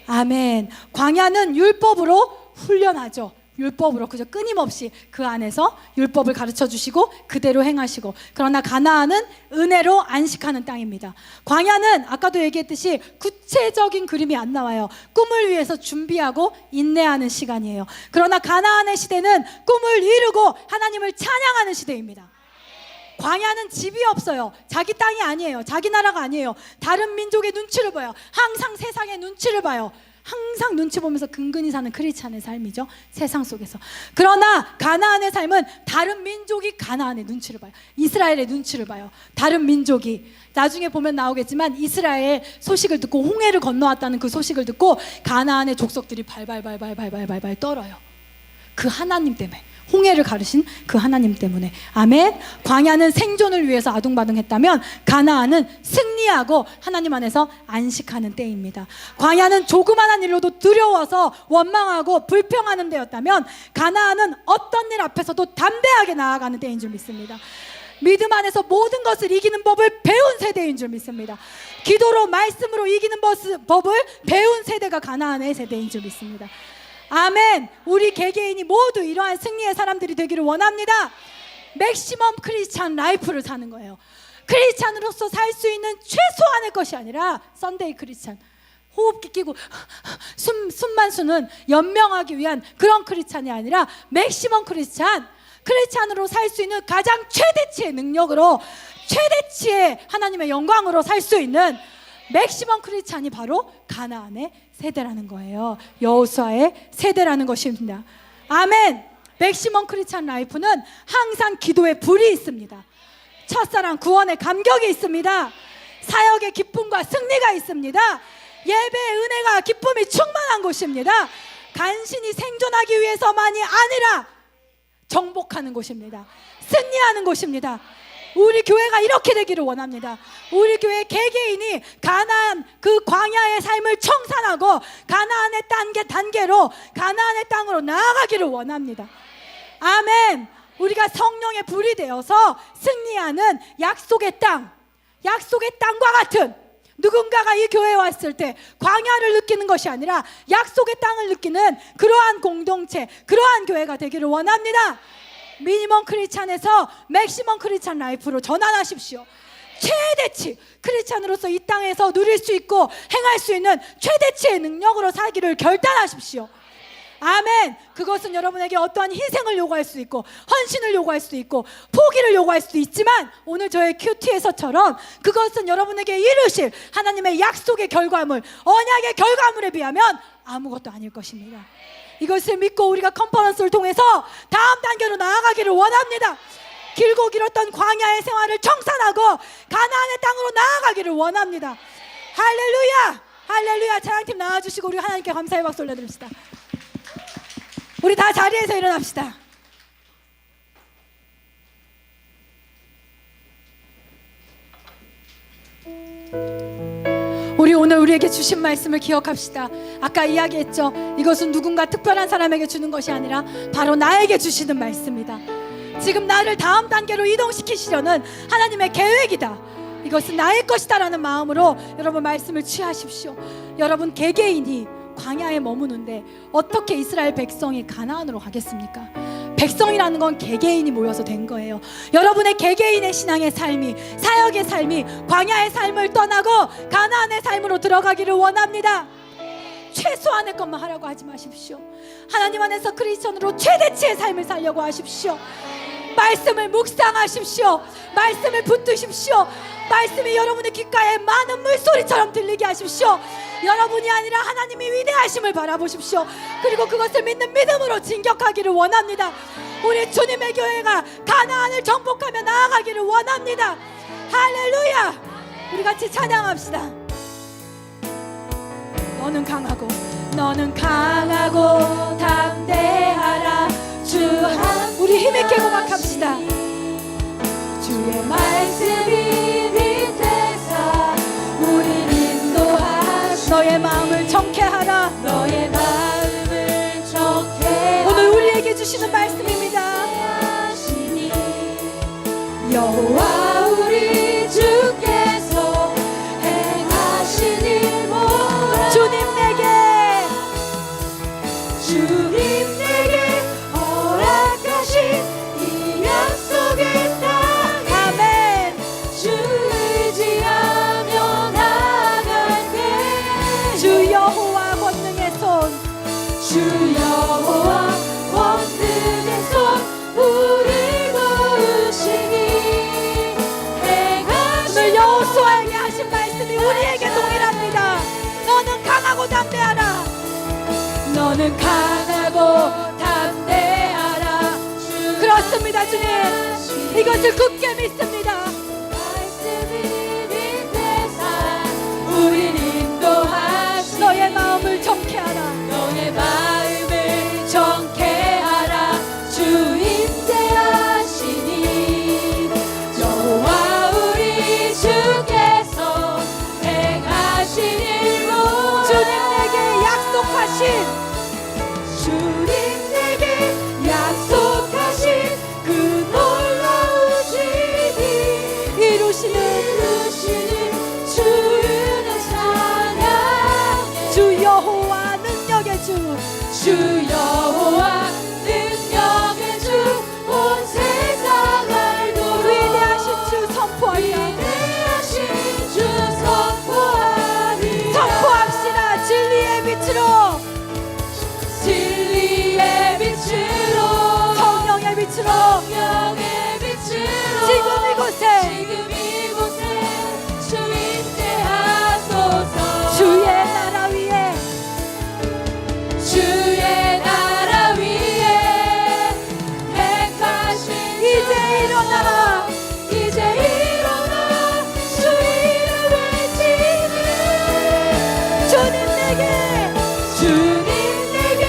아멘. 광야는 율법으로 훈련하죠. 율법으로, 그죠? 끊임없이 그 안에서 율법을 가르쳐 주시고 그대로 행하시고. 그러나 가나안은 은혜로 안식하는 땅입니다. 광야는 아까도 얘기했듯이 구체적인 그림이 안 나와요. 꿈을 위해서 준비하고 인내하는 시간이에요. 그러나 가나안의 시대는 꿈을 이루고 하나님을 찬양하는 시대입니다. 광야는 집이 없어요. 자기 땅이 아니에요. 자기 나라가 아니에요. 다른 민족의 눈치를 봐요. 항상 세상의 눈치를 봐요. 항상 눈치 보면서 근근히 사는 크리스찬의 삶이죠, 세상 속에서. 그러나 가나안의 삶은 다른 민족이 가나안의 눈치를 봐요. 이스라엘의 눈치를 봐요. 다른 민족이 나중에 보면 나오겠지만 이스라엘 소식을 듣고 홍해를 건너왔다는 그 소식을 듣고 가나안의 족속들이 발발발발발발발 떨어요. 그 하나님 때문에, 홍해를 가르신 그 하나님 때문에. 아멘. 광야는 생존을 위해서 아둥바둥했다면 가나안은 승리하고 하나님 안에서 안식하는 때입니다. 광야는 조그만한 일로도 두려워서 원망하고 불평하는 때였다면 가나안은 어떤 일 앞에서도 담대하게 나아가는 때인 줄 믿습니다. 믿음 안에서 모든 것을 이기는 법을 배운 세대인 줄 믿습니다. 기도로 말씀으로 이기는 법을 배운 세대가 가나안의 세대인 줄 믿습니다. 아멘. 우리 개개인이 모두 이러한 승리의 사람들이 되기를 원합니다. 맥시멈 크리스찬 라이프를 사는 거예요. 크리스찬으로서 살 수 있는 최소한의 것이 아니라 썬데이 크리스찬, 호흡기 끼고 숨만 쉬는 연명하기 위한 그런 크리스찬이 아니라 맥시멈 크리스찬으로 살 수 있는 가장 최대치의 능력으로, 최대치의 하나님의 영광으로 살 수 있는 맥시멈 크리스찬이 바로 가나안의 세대라는 거예요. 여호수아의 세대라는 것입니다. 아멘. 맥시멈 크리스찬 라이프는 항상 기도에 불이 있습니다. 첫사랑 구원의 감격이 있습니다. 사역의 기쁨과 승리가 있습니다. 예배의 은혜가 기쁨이 충만한 곳입니다. 간신히 생존하기 위해서만이 아니라 정복하는 곳입니다. 승리하는 곳입니다. 우리 교회가 이렇게 되기를 원합니다. 우리 교회 개개인이 가나안 그 광야의 삶을 청산하고 가나안의 단계로 가나안의 땅으로 나아가기를 원합니다. 아멘. 우리가 성령의 불이 되어서 승리하는 약속의 땅과 같은, 누군가가 이 교회에 왔을 때 광야를 느끼는 것이 아니라 약속의 땅을 느끼는 그러한 공동체, 그러한 교회가 되기를 원합니다. 미니멈 크리스찬에서 맥시멈 크리스찬 라이프로 전환하십시오. 최대치 크리스찬으로서 이 땅에서 누릴 수 있고 행할 수 있는 최대치의 능력으로 살기를 결단하십시오. 아멘. 그것은 여러분에게 어떠한 희생을 요구할 수 있고 헌신을 요구할 수 있고 포기를 요구할 수도 있지만, 오늘 저의 큐티에서처럼 그것은 여러분에게 이루실 하나님의 약속의 결과물, 언약의 결과물에 비하면 아무것도 아닐 것입니다. 이것을 믿고 우리가 컨퍼런스를 통해서 다음 단계로 나아가기를 원합니다. 길고 길었던 광야의 생활을 청산하고 가나안의 땅으로 나아가기를 원합니다. 할렐루야, 할렐루야. 찬양팀 나와주시고 우리 하나님께 감사의 박수 올려드립시다. 우리 다 자리에서 일어납시다. 우리 오늘 우리에게 주신 말씀을 기억합시다. 아까 이야기했죠. 이것은 누군가 특별한 사람에게 주는 것이 아니라 바로 나에게 주시는 말씀이다. 지금 나를 다음 단계로 이동시키시려는 하나님의 계획이다. 이것은 나의 것이다 라는 마음으로 여러분 말씀을 취하십시오. 여러분 개개인이 광야에 머무는데 어떻게 이스라엘 백성이 가나안으로 가겠습니까? 백성이라는 건 개개인이 모여서 된 거예요. 여러분의 개개인의 신앙의 삶이, 사역의 삶이 광야의 삶을 떠나고 가나안의 삶으로 들어가기를 원합니다. 최소한의 것만 하라고 하지 마십시오. 하나님 안에서 크리스천으로 최대치의 삶을 살려고 하십시오. 말씀을 묵상하십시오. 말씀을 붙드십시오. 말씀이 여러분의 귓가에 많은 물소리처럼 들리게 하십시오. 여러분이 아니라 하나님이 위대하심을 바라보십시오. 그리고 그것을 믿는 믿음으로 진격하기를 원합니다. 우리 주님의 교회가 가나안을 정복하며 나아가기를 원합니다. 할렐루야. 우리 같이 찬양합시다. 너는 강하고 담대하라. 우리 힘있게 고백합시다. 주의 말씀이 빛에서 우리를 인도하시니 너의 마음을 정케하라. 너의 마음을 정케하라. 오늘 우리에게 주시는 말씀입니다. 여호와 우리 주께서 행하신 일 모아 주님 내게 허락하신 이 약속의 땅에 아멘. 주를 의지하며 나아갈게. 주 여호와 권능의 손, 주 여호와 권능의 손 우리 도우시니 오늘 여호수아에게 하신 말씀이 우리에게 동일합니다. 너는 강하고 담대하라. 너는 강하고 담대하라. 그렇습니다 주님, 이것을 굳게 믿습니다. 말씀이 빛대사 우릴 인도하시니 너의 마음을 정케하라. 너의 마음을 정케하라. 주 임재하시니 여호와 우리 주께서 행하신 일로 주님 내게 약속하신 주님 내게 약속하신 그 놀라우신 일 이루시는 주는 찬양해. 주 여호와 능력의 주, 주 여호와 능력의 주 온 세상을 도로 위대하신 주 선포하리라. 위대하신 주 선포하리라. 선포합시다. 진리의 빛으로, 진리의 빛으로 성령의 빛으로 성령의 빛으로 지금 이곳에 주 임재하소서. 주의 나라 위에 주의 나라 위에 행하신 이제 일어나 이제 일어나 주 이름 외치는 주님 내게 주님 내게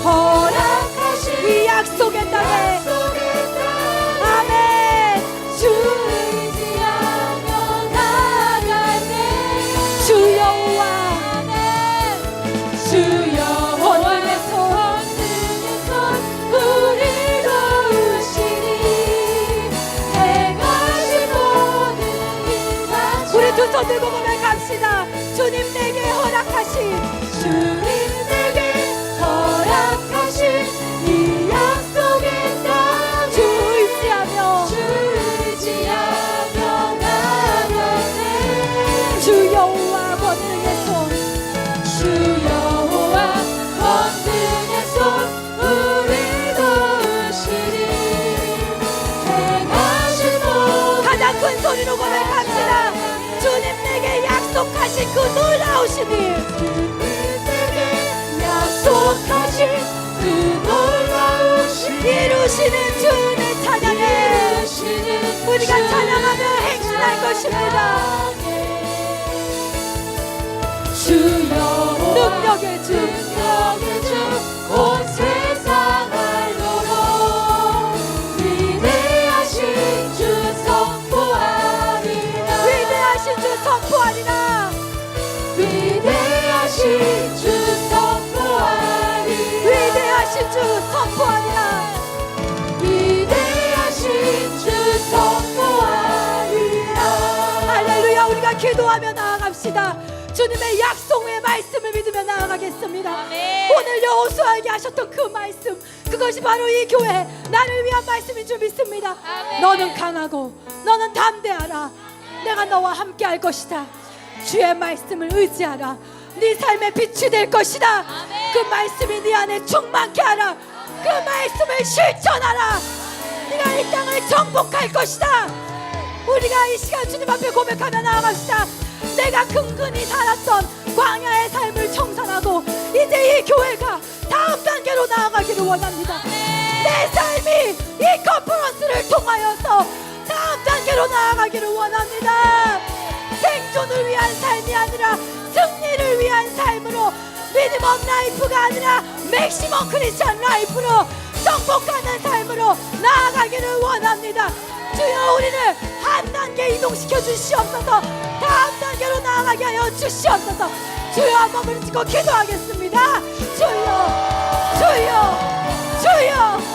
허락하신 이 약속의 땅에 약속의 땅 아멘. 주 의지하며 나아가네. 주 여호와 주 여호와 권능의 손 권능의 손 우릴 도우시니 행하신 모든 일만 우리 두 손 들고 고백합시다. 주님 내게 허락하신 주님 내게 허락하신 이 약속의 땅 주 의지하며 주 의지하며 나아가네. 주 여호와 권능의 손 주 여호와 권능의 손 우릴 도우시니 행하신 모든 가장 큰 소리로 고백합시다. 주님 내게 약속하신 그 놀라우신 일 내게 약속하신 그 놀라우신 이루시는 주님을 찬양해. 이루시는 우리가 찬양하며 행진할 것입니다. 주 여호와 능력의 주 능력의 주 온 세상을 도로 위대하신 주 선포하리라. 위대하신 주 선포하리라. 위대하신 주 선포하리라. 위대하신 주 선포하리라. 위대하신 주 선포하리라. 할렐루야. 우리가 기도하며 나아갑시다. 주님의 약속의 말씀을 믿으며 나아가겠습니다. 오늘 여호수아에게 하셨던 그 말씀, 그것이 바로 이 교회 나를 위한 말씀인 줄 믿습니다. 너는 강하고 너는 담대하라. 내가 너와 함께 할 것이다. 주의 말씀을 의지하라. 네 삶의 빛이 될 것이다. 그 말씀이 네 안에 충만케 하라. 그 말씀을 실천하라. 네가 이 땅을 정복할 것이다. 우리가 이 시간 주님 앞에 고백하며 나아갑시다. 내가 근근히 살았던 광야의 삶을 청산하고 이제 이 교회가 다음 단계로 나아가기를 원합니다. 내 삶이 이 컨퍼런스를 통하여서 다음 단계로 나아가기를 원합니다. 생존을 위한 삶이 아니라 승리를 위한 삶으로, 미니멈 라이프가 아니라 맥시멈 크리스찬 라이프로 정복하는 삶으로 나아가기를 원합니다. 주여, 우리를 한 단계 이동시켜 주시옵소서. 다음 단계로 나아가게 하여 주시옵소서. 주여, 한 몸을 짚고 기도하겠습니다. 주여, 주여, 주여.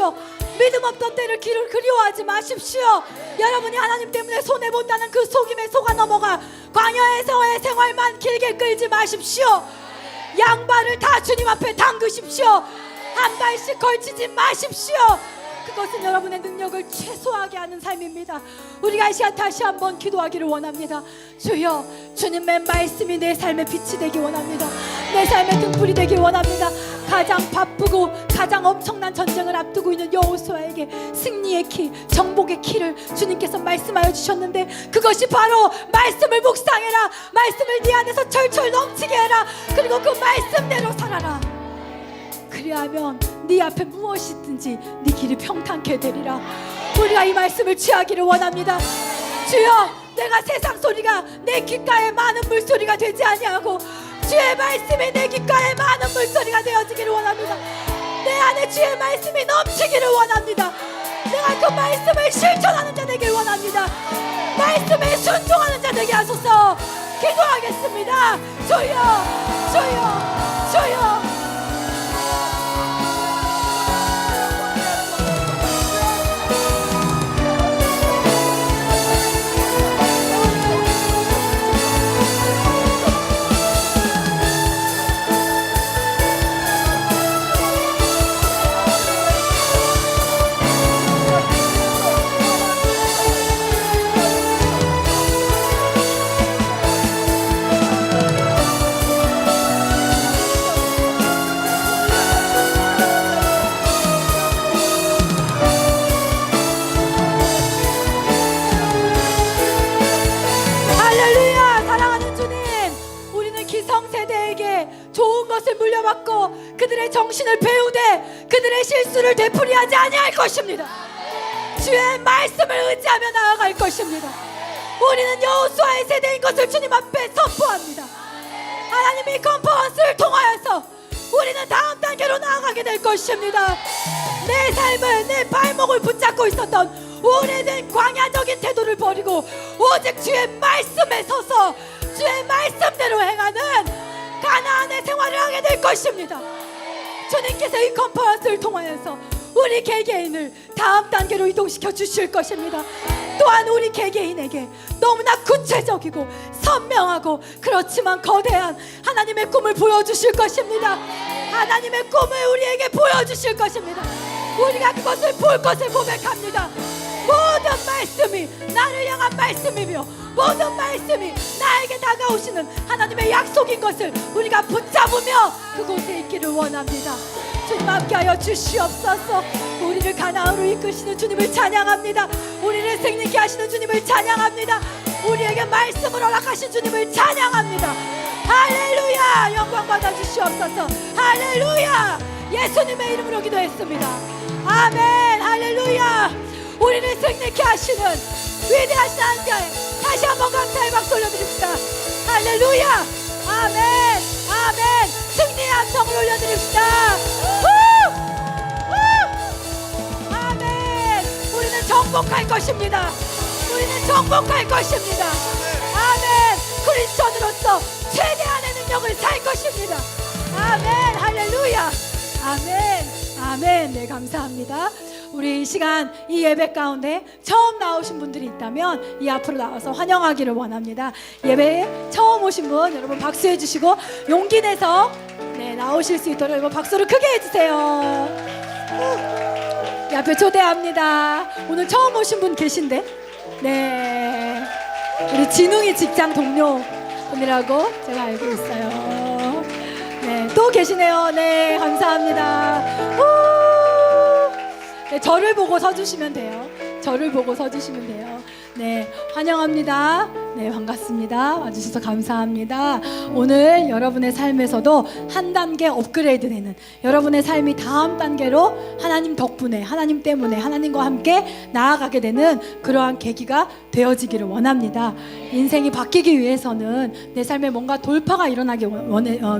마십시오. 믿음 없던 때를 그리워하지 마십시오. 여러분이 하나님 때문에 손해본다는 그 속임에 속아 넘어가 광야에서의 생활만 길게 끌지 마십시오. 양발을 다 주님 앞에 담그십시오. 한 발씩 걸치지 마십시오. 그것은 여러분의 능력을 최소화하게 하는 삶입니다. 우리가 이 시간 다시 한번 기도하기를 원합니다. 주여, 주님의 말씀이 내 삶의 빛이 되기 원합니다. 내 삶의 등불이 되기 원합니다. 가장 바쁘고 가장 엄청난 전쟁을 앞두고 있는 여호수아에게 승리의 키, 정복의 키를 주님께서 말씀하여 주셨는데, 그것이 바로 말씀을 묵상해라, 말씀을 네 안에서 철철 넘치게 해라, 그리고 그 말씀대로 살아라. 그리하면 네 앞에 무엇이든지 네 길이 평탄케 되리라. 우리가 이 말씀을 취하기를 원합니다. 주여, 내가 세상 소리가 내 귓가에 많은 물소리가 되지 아니하고 주의 말씀이 내 귓가에 많은 물소리가 되어지기를 원합니다. 내 안에 주의 말씀이 넘치기를 원합니다. 내가 그 말씀을 실천하는 자 되길 원합니다. 말씀에 순종하는 자 되게 하소서. 기도하겠습니다. 주여, 주여, 주여. 좋은 것을 물려받고 그들의 정신을 배우되 그들의 실수를 되풀이하지 아니할 것입니다. 주의 말씀을 의지하며 나아갈 것입니다. 우리는 여호수아의 세대인 것을 주님 앞에 선포합니다. 하나님이 컨퍼런스를 통하여서 우리는 다음 단계로 나아가게 될 것입니다. 내 삶을, 내 발목을 붙잡고 있었던 오래된 광야적인 태도를 버리고 오직 주의 말씀에 서서 주의 말씀대로 행하는 가나안의 생활을 하게 될 것입니다. 주님께서 이 컨퍼런스를 통하여서 우리 개개인을 다음 단계로 이동시켜 주실 것입니다. 또한 우리 개개인에게 너무나 구체적이고 선명하고 그렇지만 거대한 하나님의 꿈을 보여주실 것입니다. 하나님의 꿈을 우리에게 보여주실 것입니다. 우리가 그것을 볼 것을 고백합니다. 모든 말씀이 나를 향한 말씀이며 모든 말씀이 나에게 다가오시는 하나님의 약속인 것을 우리가 붙잡으며 그곳에 있기를 원합니다. 주님 함께하여 주시옵소서. 우리를 가나안으로 이끄시는 주님을 찬양합니다. 우리를 생명케 하시는 주님을 찬양합니다. 우리에게 말씀을 허락하신 주님을 찬양합니다. 할렐루야. 영광 받아 주시옵소서. 할렐루야. 예수님의 이름으로 기도했습니다. 아멘. 할렐루야. 우리를 생명케 하시는 위대하신 하나님께 다시 한번 감사의 박수 올려드립시다. 할렐루야. 아멘. 아멘. 승리의 함성을 올려드립시다. 아멘. 우리는 정복할 것입니다. 우리는 정복할 것입니다. 아멘. 크리스천으로서 최대한의 능력을 살 것입니다. 아멘. 할렐루야. 아멘. 아멘. 네, 감사합니다. 우리 이 시간 이 예배 가운데 처음 나오신 분들이 있다면 이 앞으로 나와서 환영하기를 원합니다. 예배에 처음 오신 분 여러분 박수해 주시고 용기 내서 나오실 수 있도록 여러분 박수를 크게 해주세요. 이 앞에 초대합니다. 오늘 처음 오신 분 계신데, 네, 우리 진웅이 직장 동료분이라고 제가 알고 있어요. 네, 또 계시네요. 네, 감사합니다. 네, 저를 보고 서주시면 돼요. 저를 보고 서주시면 돼요. 네, 환영합니다. 네, 반갑습니다. 와주셔서 감사합니다. 오늘 여러분의 삶에서도 한 단계 업그레이드 되는, 여러분의 삶이 다음 단계로 하나님 덕분에, 하나님 때문에, 하나님과 함께 나아가게 되는 그러한 계기가 되어지기를 원합니다. 인생이 바뀌기 위해서는, 내 삶에 뭔가 돌파가 일어나기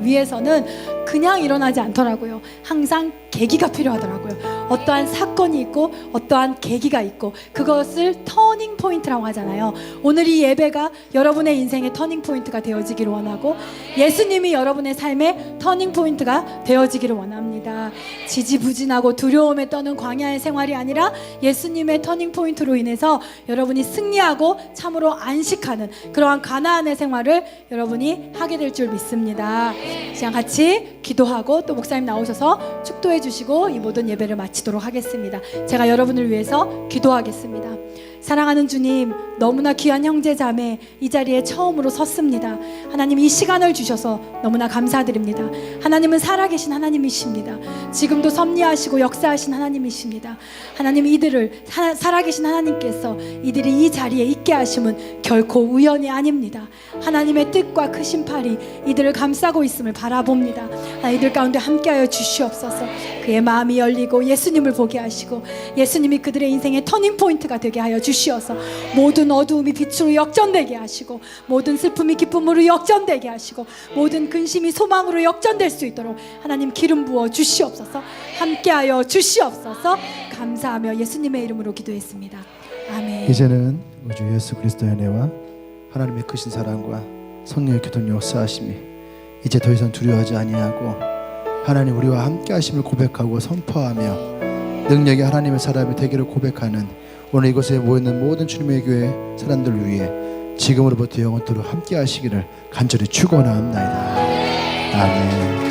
위해서는 그냥 일어나지 않더라고요. 항상 계기가 필요하더라고요. 어떠한 사건이 있고 어떠한 계기가 있고 그것을 터닝 포인트라고 하잖아요. 원하잖아요. 오늘 이 예배가 여러분의 인생의 터닝 포인트가 되어지기를 원하고 예수님이 여러분의 삶의 터닝 포인트가 되어지기를 원합니다. 지지부진하고 두려움에 떠는 광야의 생활이 아니라 예수님의 터닝 포인트로 인해서 여러분이 승리하고 참으로 안식하는 그러한 가나안의 생활을 여러분이 하게 될 줄 믿습니다. 시간 같이 기도하고 또 목사님 나오셔서 축도해 주시고 이 모든 예배를 마치도록 하겠습니다. 제가 여러분을 위해서 기도하겠습니다. 사랑하는 주님, 너무나 귀한 형제 자매 이 자리에 처음으로 섰습니다. 하나님, 이 시간을 주셔서 너무나 감사드립니다. 하나님은 살아계신 하나님이십니다. 지금도 섭리하시고 역사하신 하나님이십니다. 하나님, 이들을 살아계신 하나님께서 이들이 이 자리에 있게 하심은 결코 우연이 아닙니다. 하나님의 뜻과 크신 팔이 이들을 감싸고 있음을 바라봅니다. 이들 가운데 함께하여 주시옵소서. 그의 마음이 열리고 예수님을 보게 하시고 예수님이 그들의 인생의 터닝 포인트가 되게 하여 주시어서 모든 어두움이 빛으로 역전되게 하시고 모든 슬픔이 기쁨으로 역전되게 하시고 모든 근심이 소망으로 역전될 수 있도록 하나님 기름 부어 주시옵소서. 함께하여 주시옵소서. 감사하며 예수님의 이름으로 기도했습니다. 아멘. 이제는 우리 주 예수 그리스도의 은혜와 하나님의 크신 사랑과 성령의 교통 역사하심이 이제 더 이상 두려워하지 아니하고 하나님 우리와 함께 하심을 고백하고 선포하며 능력이 하나님의 사람이 되기를 고백하는 오늘 이곳에 모여있는 모든 주님의 교회 사람들을 위해 지금으로부터 영원토록 함께 하시기를 간절히 축원하옵나이다. 아멘.